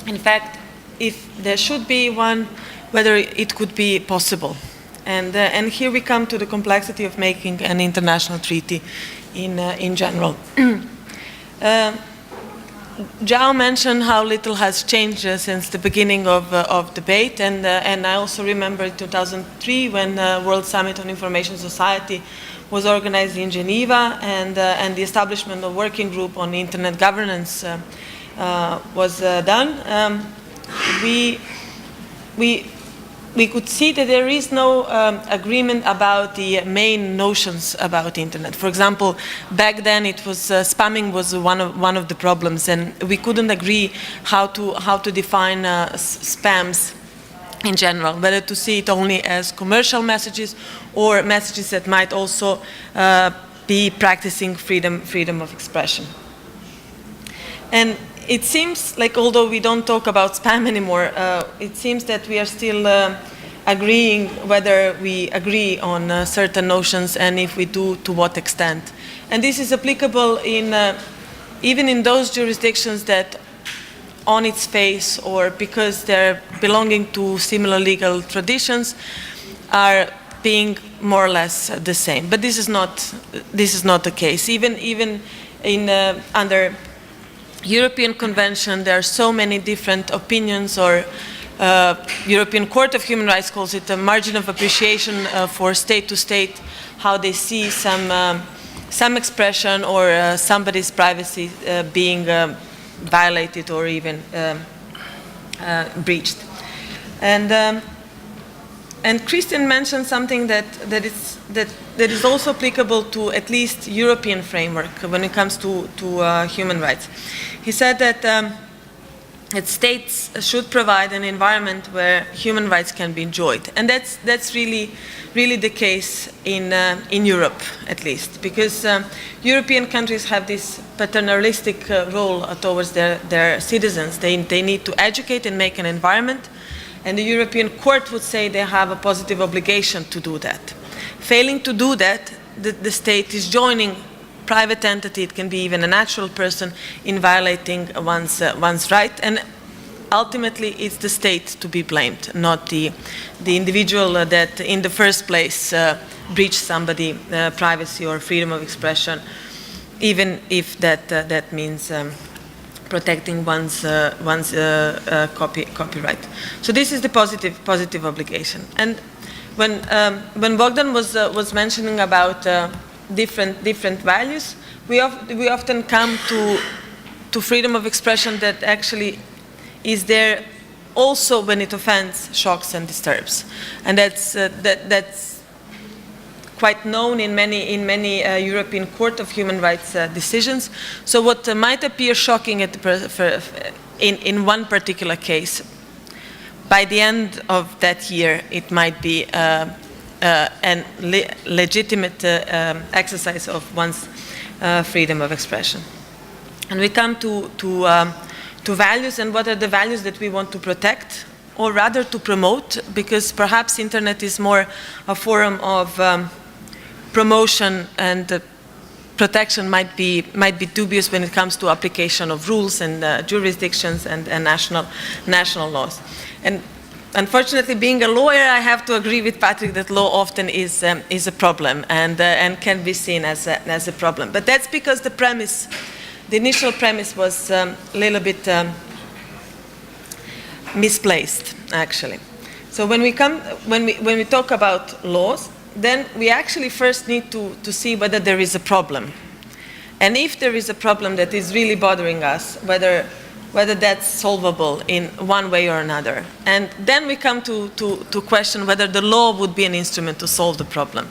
in fact, if there should be one, whether it could be possible? And here we come to the complexity of making an international treaty in general. Zhao mentioned how little has changed since the beginning of debate, and I also remember 2003 when the World Summit on Information Society was organized in Geneva, and the establishment of a working group on internet governance was done. We could see that there is no agreement about the main notions about internet. For example, back then it was spamming was one of the problems, and we couldn't agree how to define spams in general, whether to see it only as commercial messages or messages that might also be practicing freedom of expression. And it seems like, although we don't talk about spam anymore, it seems that we are still agreeing whether we agree on certain notions, and if we do, to what extent. And this is applicable even in those jurisdictions that on its face, or because they're belonging to similar legal traditions, are being more or less the same. But this is not the case. Even in under European Convention, there are so many different opinions, or European Court of Human Rights calls it a margin of appreciation for state to state, how they see some expression or somebody's privacy being violated or even breached. And Christian mentioned something that is also applicable to at least European framework when it comes to human rights. He said that states should provide an environment where human rights can be enjoyed, and that's really the case in Europe, at least, because European countries have this paternalistic role towards their citizens. They need to educate and make an environment, and the European Court would say they have a positive obligation to do that. Failing to do that, the state is joining private entity, it can be even a natural person, in violating one's right, and ultimately it's the state to be blamed, not the individual that in the first place breached somebody's privacy or freedom of expression, even if that means protecting one's copyright. So this is the positive obligation. And when Bogdan was mentioning about different values, we often come to freedom of expression that actually is there also when it offends, shocks, and disturbs, and that's quite known in many European Court of Human Rights decisions. So what might appear shocking in one particular case, by the end of that year, it might be a legitimate exercise of one's freedom of expression. And we come to values, and what are the values that we want to protect, or rather to promote, because perhaps internet is more a forum of promotion, and protection might be dubious when it comes to application of rules and jurisdictions and national laws. And unfortunately, being a lawyer, I have to agree with Patrick that law often is a problem, and can be seen as a problem. But that's because the initial premise was a little bit misplaced, actually. So when we talk about laws, then we actually first need to see whether there is a problem. And if there is a problem that is really bothering us, whether that's solvable in one way or another. And then we come to question whether the law would be an instrument to solve the problem.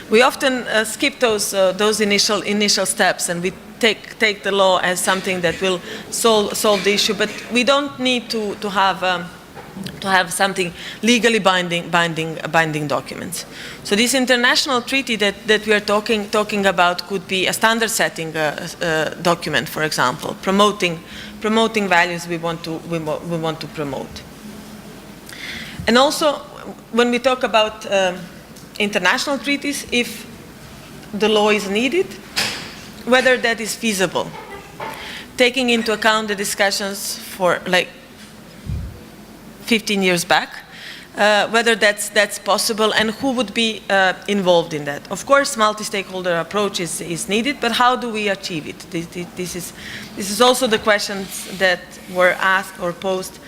We often skip those initial steps, and we take the law as something that will solve the issue, but we don't need to have something legally binding documents. So this international treaty that we are talking about could be a standard setting document, for example, promoting values we want to promote. And also, when we talk about international treaties, if the law is needed, whether that is feasible, taking into account the discussions for like 15 years back, whether that's possible and who would be involved in that. Of course, multi-stakeholder approach is needed, but how do we achieve it? This is also the questions that were asked or posed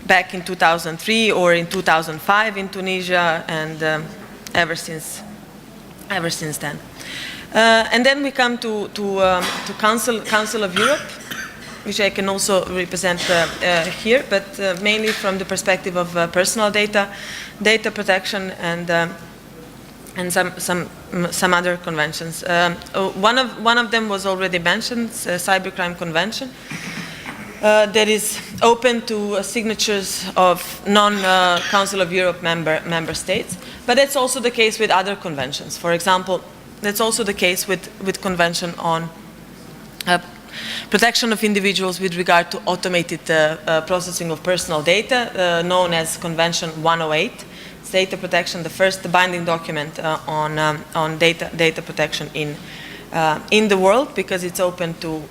back in 2003 or in 2005 in Tunisia, and ever since then. And then we come to Council of Europe, which I can also represent here, but mainly from the perspective of personal data protection, and some other conventions. One of them was already mentioned, Cybercrime Convention, that is open to signatures of non-Council of Europe member states, but that's also the case with other conventions. For example, that's also the case with Convention on protection of individuals with regard to automated processing of personal data, known as Convention 108. It's data protection, the binding document on data protection in the world, because it's open to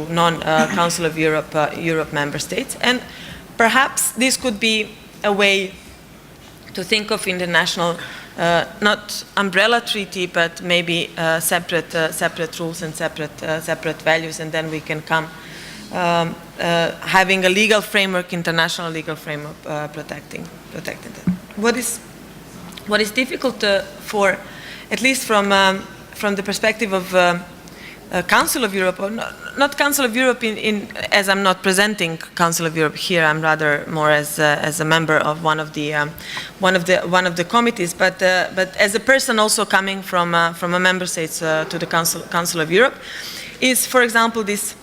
non-Council of Europe member states. And perhaps this could be a way to think of international, not umbrella treaty, but maybe separate rules and separate values, and then we can come having a legal framework, international legal framework, protecting that. What is difficult for, at least from the perspective of Council of Europe, or not Council of Europe as I'm not presenting Council of Europe here, I'm rather more as a member of one of the committees, but as a person also coming from a member state to the Council of Europe, is, for example, this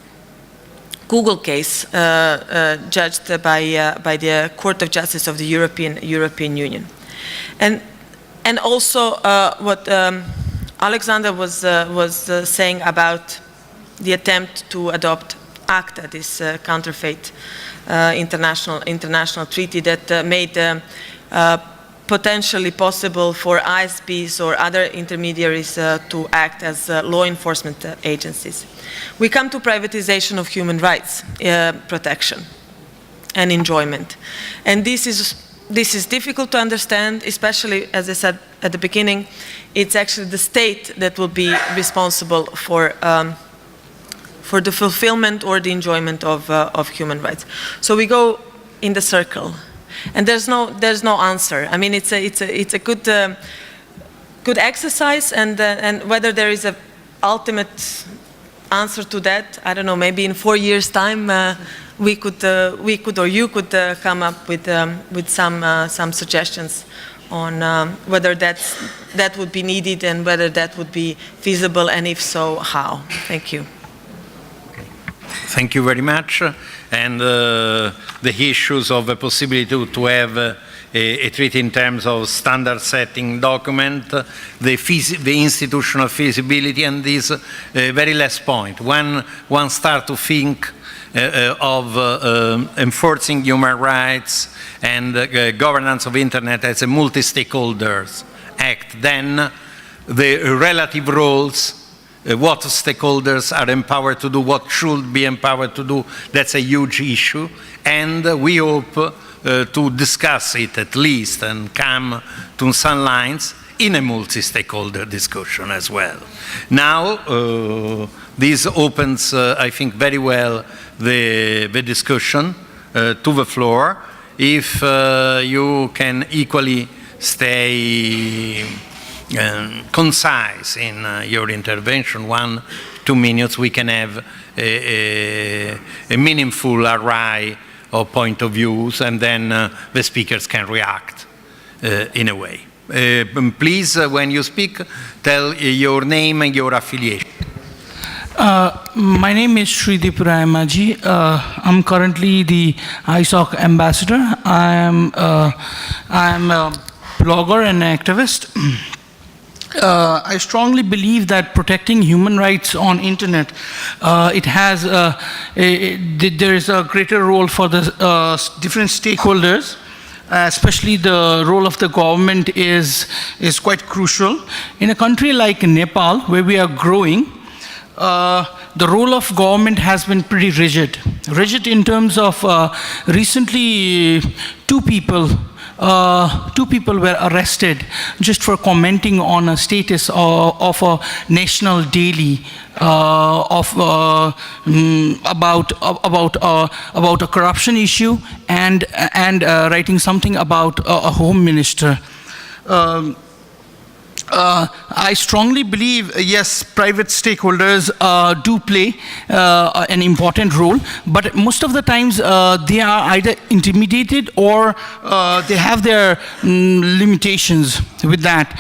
Google case judged by the Court of Justice of the European Union, and also what Alexander was saying about the attempt to adopt ACTA, this counterfeit international treaty that made potentially possible for ISPs or other intermediaries to act as law enforcement agencies. We come to privatization of human rights protection and enjoyment, and this is difficult to understand, especially, as I said at the beginning, it's actually the state that will be responsible for the fulfillment or the enjoyment of human rights. So we go in the circle, and there's no answer. I mean, it's a good exercise, and whether there is an ultimate answer to that, I don't know. Maybe in 4 years' time, we could or you could come up with some suggestions on whether that would be needed and whether that would be feasible, and if so, how. Thank you. Thank you very much. And the issues of the possibility to have a treaty in terms of standard setting document, the institutional feasibility, and this very last point. When one starts to think of enforcing human rights and governance of internet as a multi-stakeholders act, then the relative roles, what stakeholders are empowered to do, what should be empowered to do, that's a huge issue, and we hope to discuss it at least and come to some lines in a multi-stakeholder discussion as well. Now, this opens, I think, very well the discussion to the floor. If you can equally stay concise in your intervention, 1 2 minutes we can have a meaningful array of point of views, and then the speakers can react in a way. Please, when you speak, tell your name and your affiliation. My name is Sridip Rayamaji. I'm currently the ISOC ambassador. I am a blogger and activist. I strongly believe that protecting human rights on internet, there is a greater role for the different stakeholders. Especially the role of the government is quite crucial. In a country like Nepal, where we are growing, the role of government has been pretty rigid. Rigid in terms of recently two people were arrested just for commenting on a status of a national daily about a corruption issue and writing something about a home minister. I strongly believe, yes, private stakeholders do play an important role, but most of the times they are either intimidated or they have their limitations with that,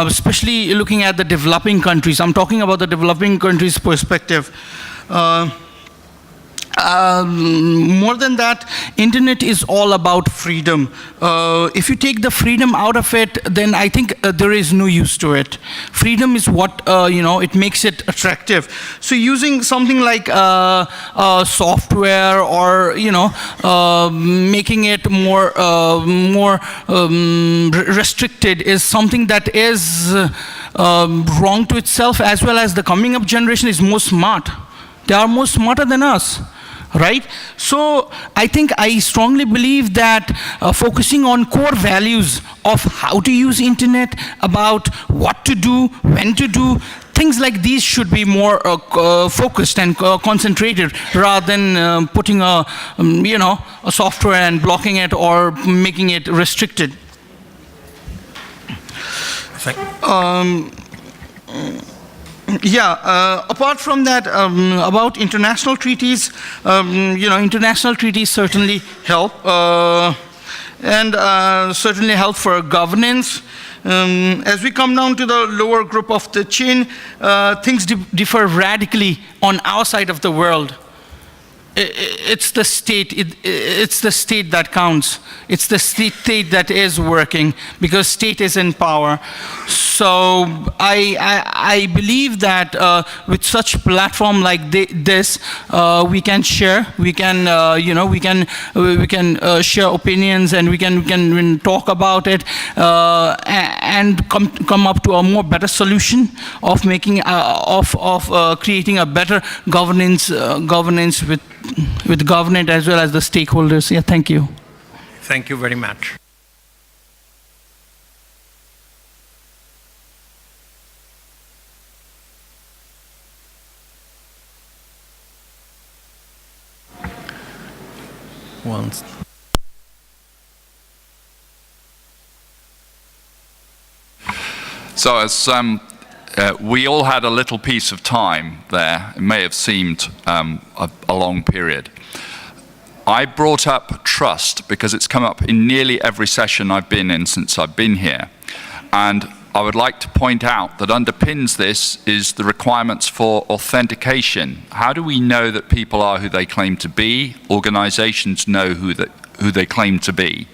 especially looking at the developing countries. I'm talking about the developing countries' perspective. More than that, internet is all about freedom. If you take the freedom out of it, then I think there is no use to it. Freedom is what, it makes it attractive. So using something like software or, making it more restricted is something that is wrong to itself, as well as the coming up generation is more smart. They are more smarter than us. Right? So I strongly believe that focusing on core values of how to use internet, about what to do, when to do, things like these should be more focused and concentrated rather than putting a software and blocking it or making it restricted. Apart from that, about international treaties, international treaties certainly help, and certainly help for governance. As we come down to the lower group of the chain, things differ radically on our side of the world. It's the state. It's the state that counts. It's the state that is working, because state is in power. So I believe that with such platform like this, we can share. We can share opinions, and we can talk about it and come up to a more better solution of making creating a better governance with government as well as the stakeholders. Yeah, thank you. Thank you very much. Once. So as we all had a little piece of time there. It may have seemed a long period. I brought up trust because it's come up in nearly every session I've been in since I've been here. And I would like to point out that underpins this is the requirements for authentication. How do we know that people are who they claim to be? Organizations know who they claim to be.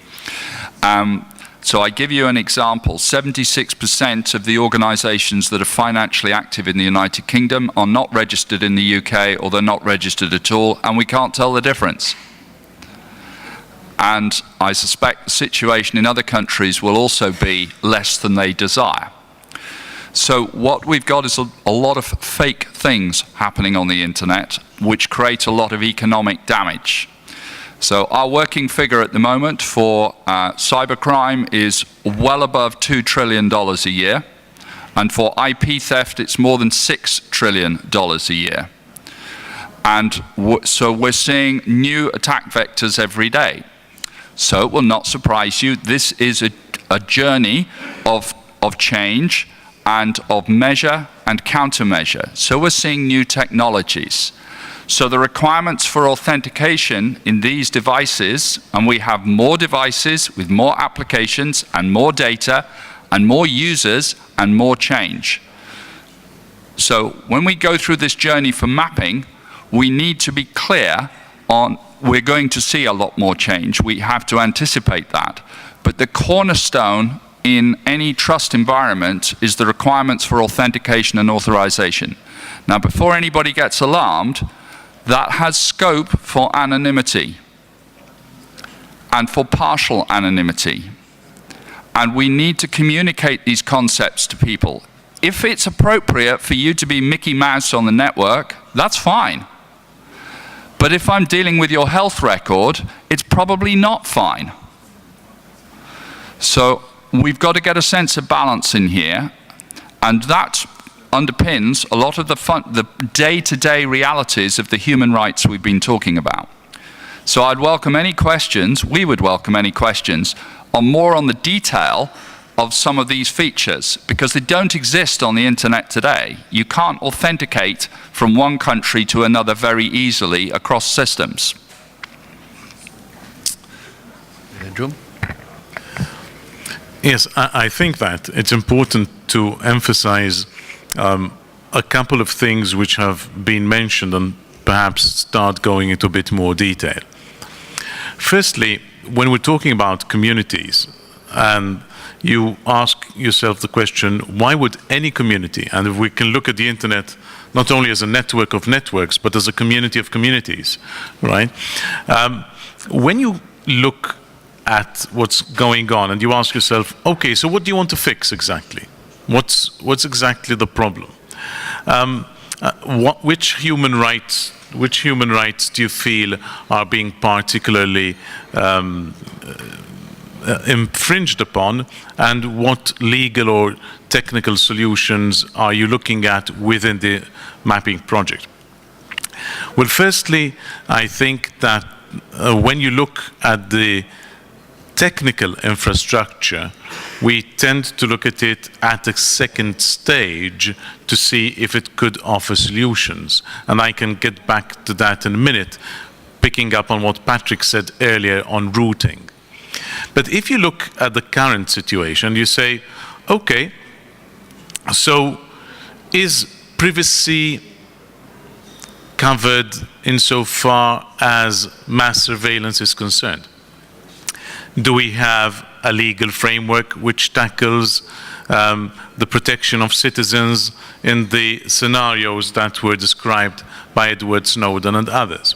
So I give you an example. 76% of the organizations that are financially active in the United Kingdom are not registered in the UK, or they're not registered at all, and we can't tell the difference. And I suspect the situation in other countries will also be less than they desire. So what we've got is a lot of fake things happening on the internet, which create a lot of economic damage. So our working figure at the moment for cybercrime is well above $2 trillion a year. And for IP theft, it's more than $6 trillion a year. And so we're seeing new attack vectors every day. So it will not surprise you, this is a journey of change and of measure and countermeasure. So we're seeing new technologies. So the requirements for authentication in these devices, and we have more devices with more applications and more data and more users and more change. So when we go through this journey for mapping, we need to be clear on we're going to see a lot more change. We have to anticipate that. But the cornerstone in any trust environment is the requirements for authentication and authorization. Now, before anybody gets alarmed, that has scope for anonymity and for partial anonymity. And we need to communicate these concepts to people. If it's appropriate for you to be Mickey Mouse on the network, that's fine. But if I'm dealing with your health record, it's probably not fine. So we've got to get a sense of balance in here, and that underpins a lot of the day-to-day realities of the human rights we've been talking about. So I'd welcome any questions, we would welcome any questions, more on the detail of some of these features, because they don't exist on the internet today. You can't authenticate from one country to another very easily across systems. Joe? Yes, I think that it's important to emphasize a couple of things which have been mentioned and perhaps start going into a bit more detail. Firstly, when we're talking about communities, and you ask yourself the question, why would any community, and if we can look at the internet not only as a network of networks, but as a community of communities, right? When you look at what's going on and you ask yourself, okay, so what do you want to fix exactly? What's exactly the problem? Which human rights do you feel are being particularly infringed upon, and what legal or technical solutions are you looking at within the mapping project? Well, firstly, I think that when you look at the technical infrastructure, we tend to look at it at a second stage to see if it could offer solutions. And I can get back to that in a minute, picking up on what Patrick said earlier on routing. But if you look at the current situation, you say, okay, so is privacy covered insofar as mass surveillance is concerned? Do we have a legal framework which tackles the protection of citizens in the scenarios that were described by Edward Snowden and others?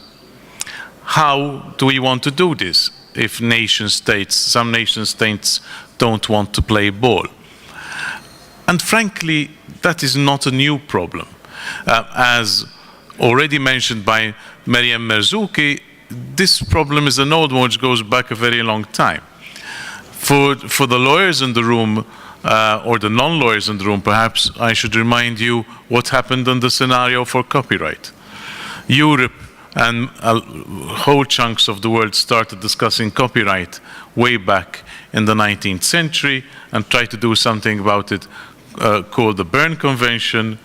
How do we want to do this if some nation states don't want to play ball? And frankly, that is not a new problem. As already mentioned by Maryam Merzuki, this problem is an old one which goes back a very long time. For the lawyers in the room, or the non-lawyers in the room, perhaps I should remind you what happened in the scenario for copyright. Europe and whole chunks of the world started discussing copyright way back in the 19th century and tried to do something about it called the Berne Convention,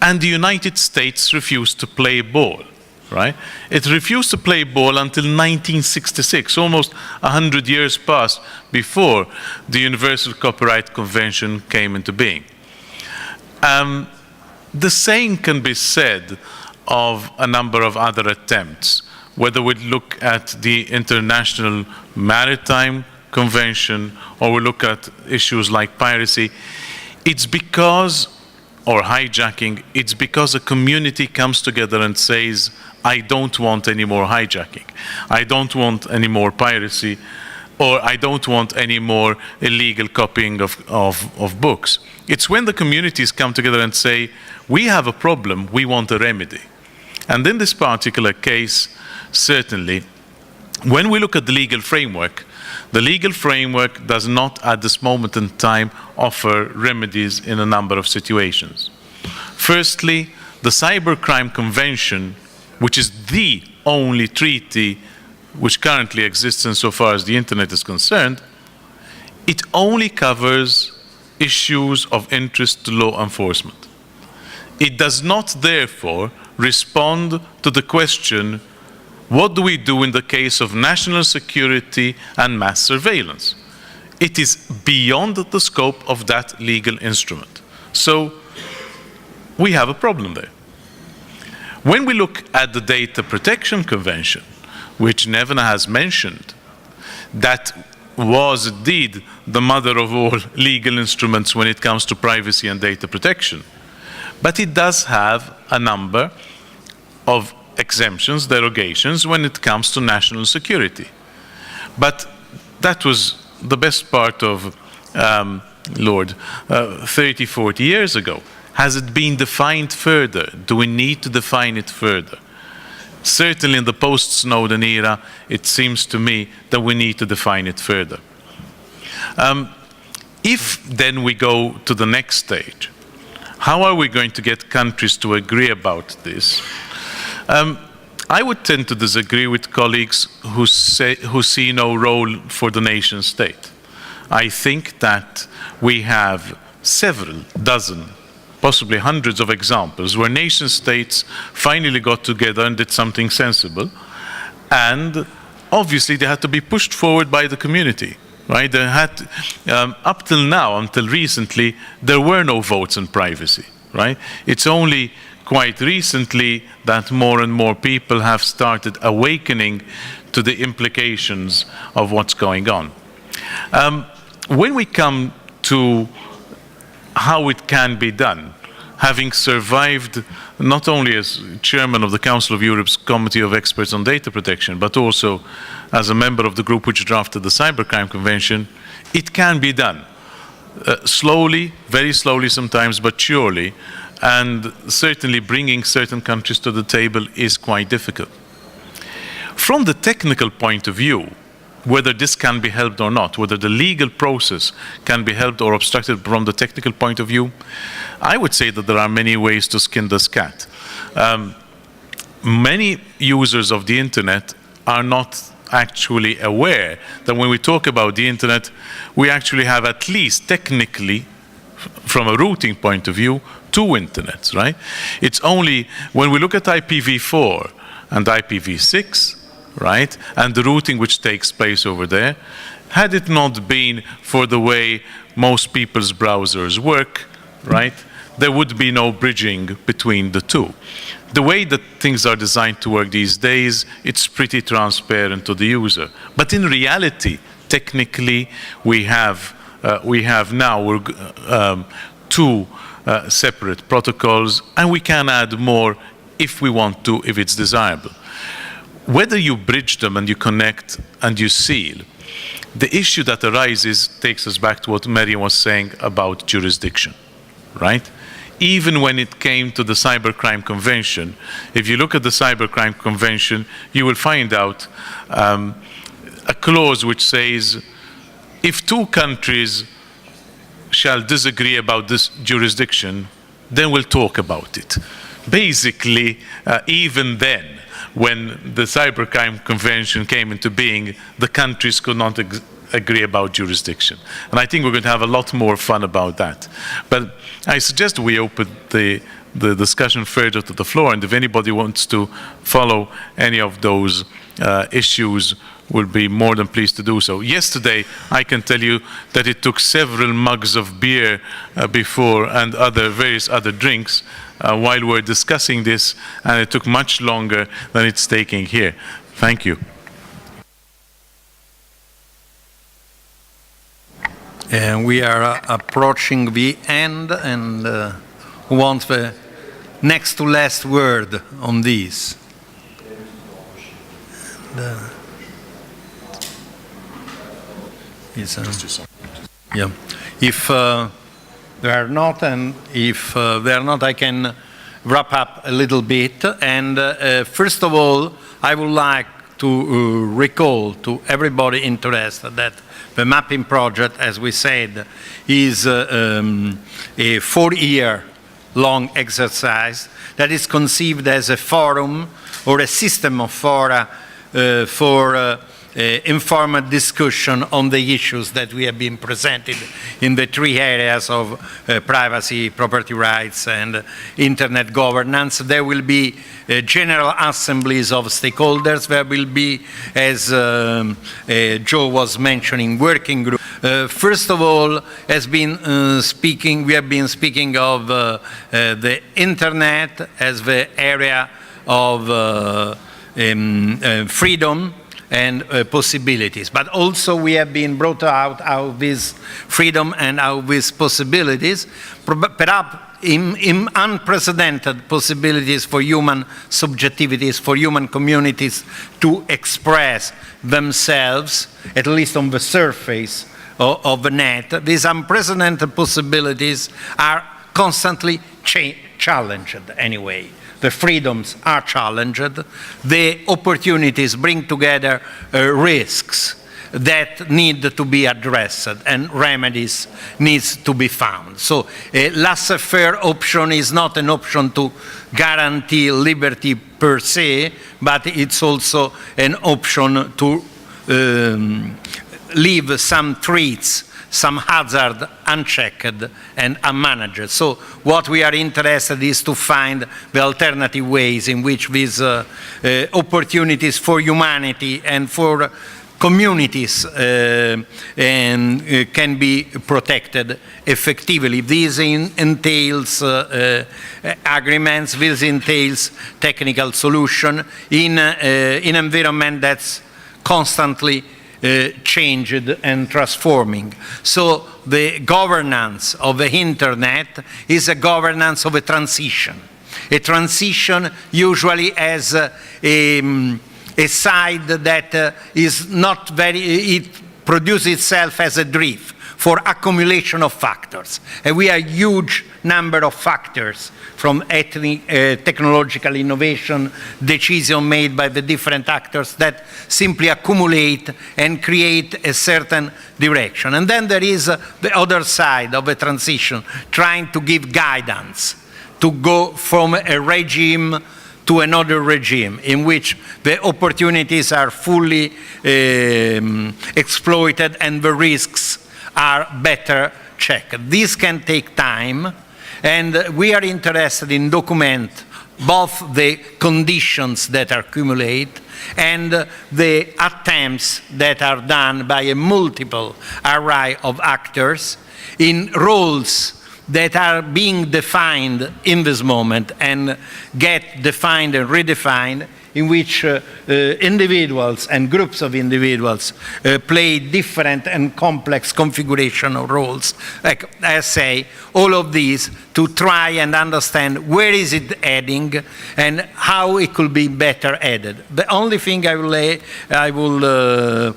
and the United States refused to play ball. Right? It refused to play ball until 1966, almost 100 years passed before the Universal Copyright Convention came into being. The same can be said of a number of other attempts, whether we look at the International Maritime Convention or we look at issues like piracy. It's because, or hijacking, it's because a community comes together and says, I don't want any more hijacking. I don't want any more piracy, or I don't want any more illegal copying of books. It's when the communities come together and say, we have a problem, we want a remedy. And in this particular case, certainly, when we look at the legal framework does not at this moment in time offer remedies in a number of situations. Firstly, the Cybercrime Convention, which is the only treaty which currently exists insofar as the internet is concerned, it only covers issues of interest to law enforcement. It does not, therefore, respond to the question, what do we do in the case of national security and mass surveillance? It is beyond the scope of that legal instrument. So we have a problem there. When we look at the Data Protection Convention, which Nevena has mentioned, that was indeed the mother of all legal instruments when it comes to privacy and data protection. But it does have a number of exemptions, derogations, when it comes to national security. But that was the best part of, 30, 40 years ago. Has it been defined further? Do we need to define it further? Certainly in the post-Snowden era, it seems to me that we need to define it further. If then we go to the next stage, how are we going to get countries to agree about this? I would tend to disagree with colleagues who see no role for the nation state. I think that we have several dozen, possibly hundreds of examples where nation states finally got together and did something sensible, and obviously they had to be pushed forward by the community, right? They had, up till now, until recently, there were no votes on privacy, right? It's only quite recently that more and more people have started awakening to the implications of what's going on. When we come to how it can be done, having survived not only as chairman of the Council of Europe's Committee of Experts on Data Protection, but also as a member of the group which drafted the Cybercrime Convention, it can be done. Slowly, very slowly sometimes, but surely, and certainly bringing certain countries to the table is quite difficult. From the technical point of view, whether this can be helped or not, whether the legal process can be helped or obstructed from the technical point of view, I would say that there are many ways to skin this cat. Many users of the internet are not actually aware that when we talk about the internet, we actually have at least technically, from a routing point of view, two internets, right? It's only when we look at IPv4 and IPv6, right, and the routing which takes place over there, had it not been for the way most people's browsers work, right, there would be no bridging between the two. The way that things are designed to work these days, it's pretty transparent to the user. But in reality, technically, we have now two separate protocols, and we can add more if we want to, if it's desirable. Whether you bridge them and you connect and you seal, the issue that arises takes us back to what Mary was saying about jurisdiction, right? Even when it came to the Cybercrime Convention, if you look at the Cybercrime Convention, you will find out a clause which says, if two countries shall disagree about this jurisdiction, then we'll talk about it. Basically, even then, when the Cybercrime Convention came into being, the countries could not agree about jurisdiction. And I think we're going to have a lot more fun about that. But I suggest we open the discussion further to the floor, and if anybody wants to follow any of those issues, we'll be more than pleased to do so. Yesterday, I can tell you that it took several mugs of beer before and various other drinks while we're discussing this, and it took much longer than it's taking here. Thank you. And we are approaching the end, and who wants the next to last word on this? Yeah. If there are not, and if there are not, I can wrap up a little bit. And first of all, I would like to recall to everybody interested that the mapping project, as we said, is a 4-year-long exercise that is conceived as a forum or a system of fora for informed discussion on the issues that we have been presented in the three areas of privacy, property rights, and internet governance. There will be general assemblies of stakeholders. There will be, as Joe was mentioning, working groups. First of all, we have been speaking of the internet as the area of freedom and possibilities. But also we have been brought out of this freedom and out of these possibilities, perhaps in unprecedented possibilities for human subjectivities, for human communities to express themselves, at least on the surface of the net. These unprecedented possibilities are constantly challenged anyway. The freedoms are challenged. The opportunities bring together risks that need to be addressed and remedies needs to be found. So a laissez-faire option is not an option to guarantee liberty per se, but it's also an option to leave some threats, some hazard unchecked and unmanaged. So what we are interested in is to find the alternative ways in which these opportunities for humanity and for communities can be protected effectively. This entails agreements, this entails technical solution in an environment that's constantly changed and transforming. So the governance of the internet is a governance of a transition. A transition usually has a side that is not very, it produces itself as a drift for accumulation of factors. And we have a huge number of factors from technological innovation, decision made by the different actors that simply accumulate and create a certain direction. And then there is the other side of the transition, trying to give guidance, to go from a regime to another regime in which the opportunities are fully exploited and the risks are better checked. This can take time, and we are interested in document both the conditions that accumulate and the attempts that are done by a multiple array of actors in roles that are being defined in this moment and get defined and redefined, in which individuals and groups of individuals play different and complex configuration of roles. Like I say, all of these to try and understand where is it heading and how it could be better added. The only thing I will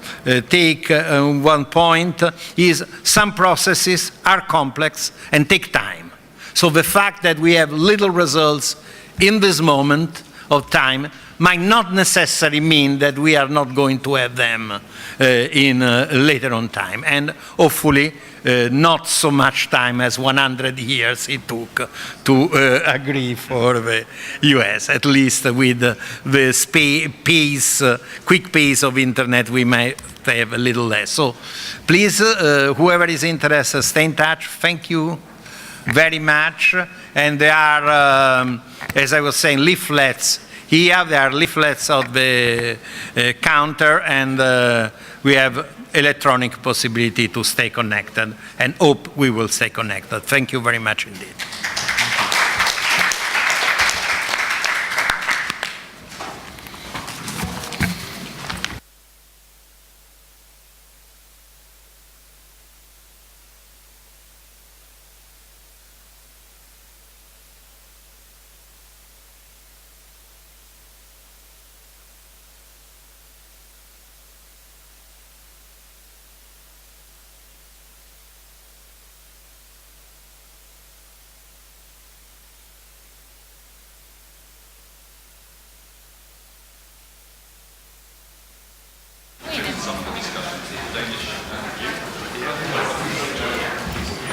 take one point is some processes are complex and take time. So the fact that we have little results in this moment of time might not necessarily mean that we are not going to have them in later on time. And hopefully not so much time as 100 years it took to agree for the US. At least with the quick pace of internet, we might have a little less. So please, whoever is interested, stay in touch. Thank you very much. And there are, as I was saying, leaflets. Here there are leaflets of the counter, and we have electronic possibility to stay connected, and hope we will stay connected. Thank you very much indeed.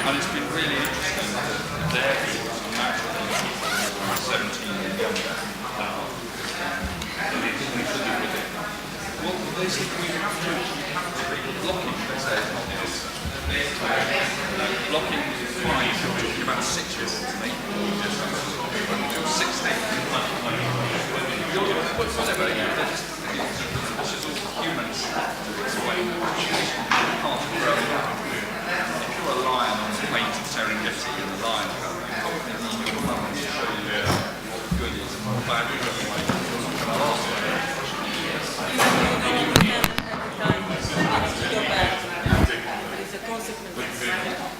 And it's been really interesting. Their views on national 17 and younger. Well, they said we have whatever, you know, this is all humans explain. If you're a lion on the plains of Serengeti in the lion code, you probably need your mum to show you what good is and what bad is.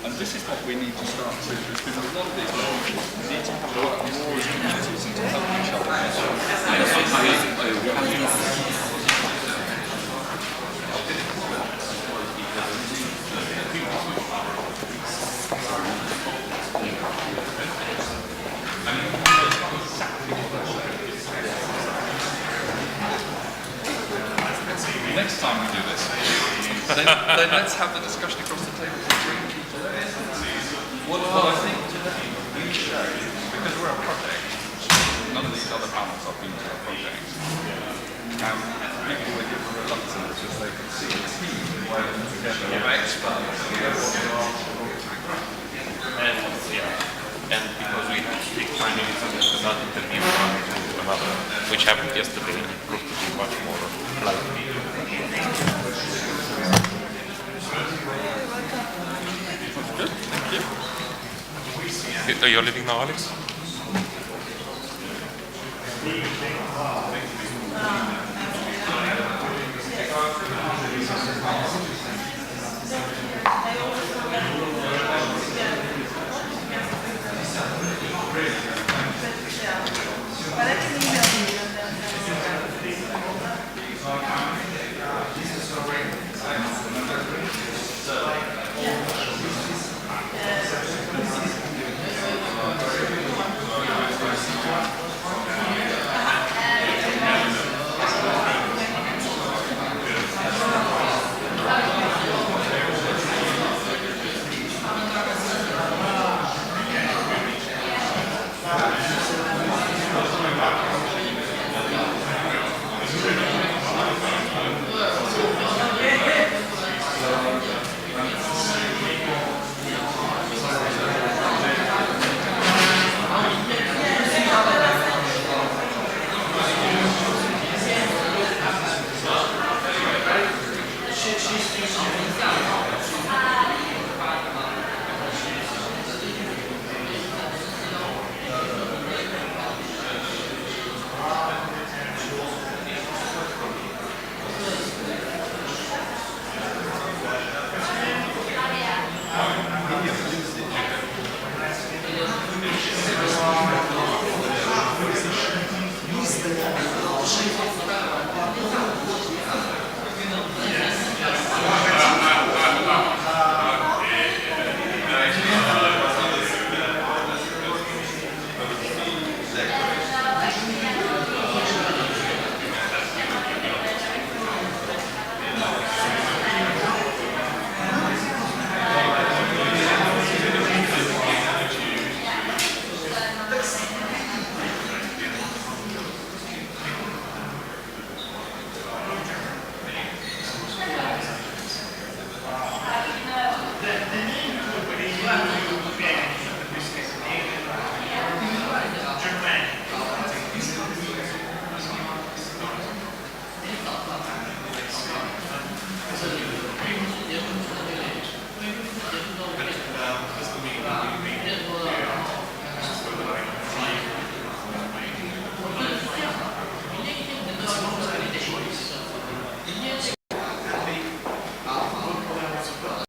And this is what we need to start to, because a lot of these we need to work more as communities and to help each Next time we do this, then let's have the discussion across the table to bring people in. What I think we show, because we're a project, none of these other panels have been to a project, people will give a reluctance as they can see a team working together of experts. And because we have to take time to not interview one to another, which happened yesterday and it proved to be much more lively. Good, thank you. Are you leaving now, Alex?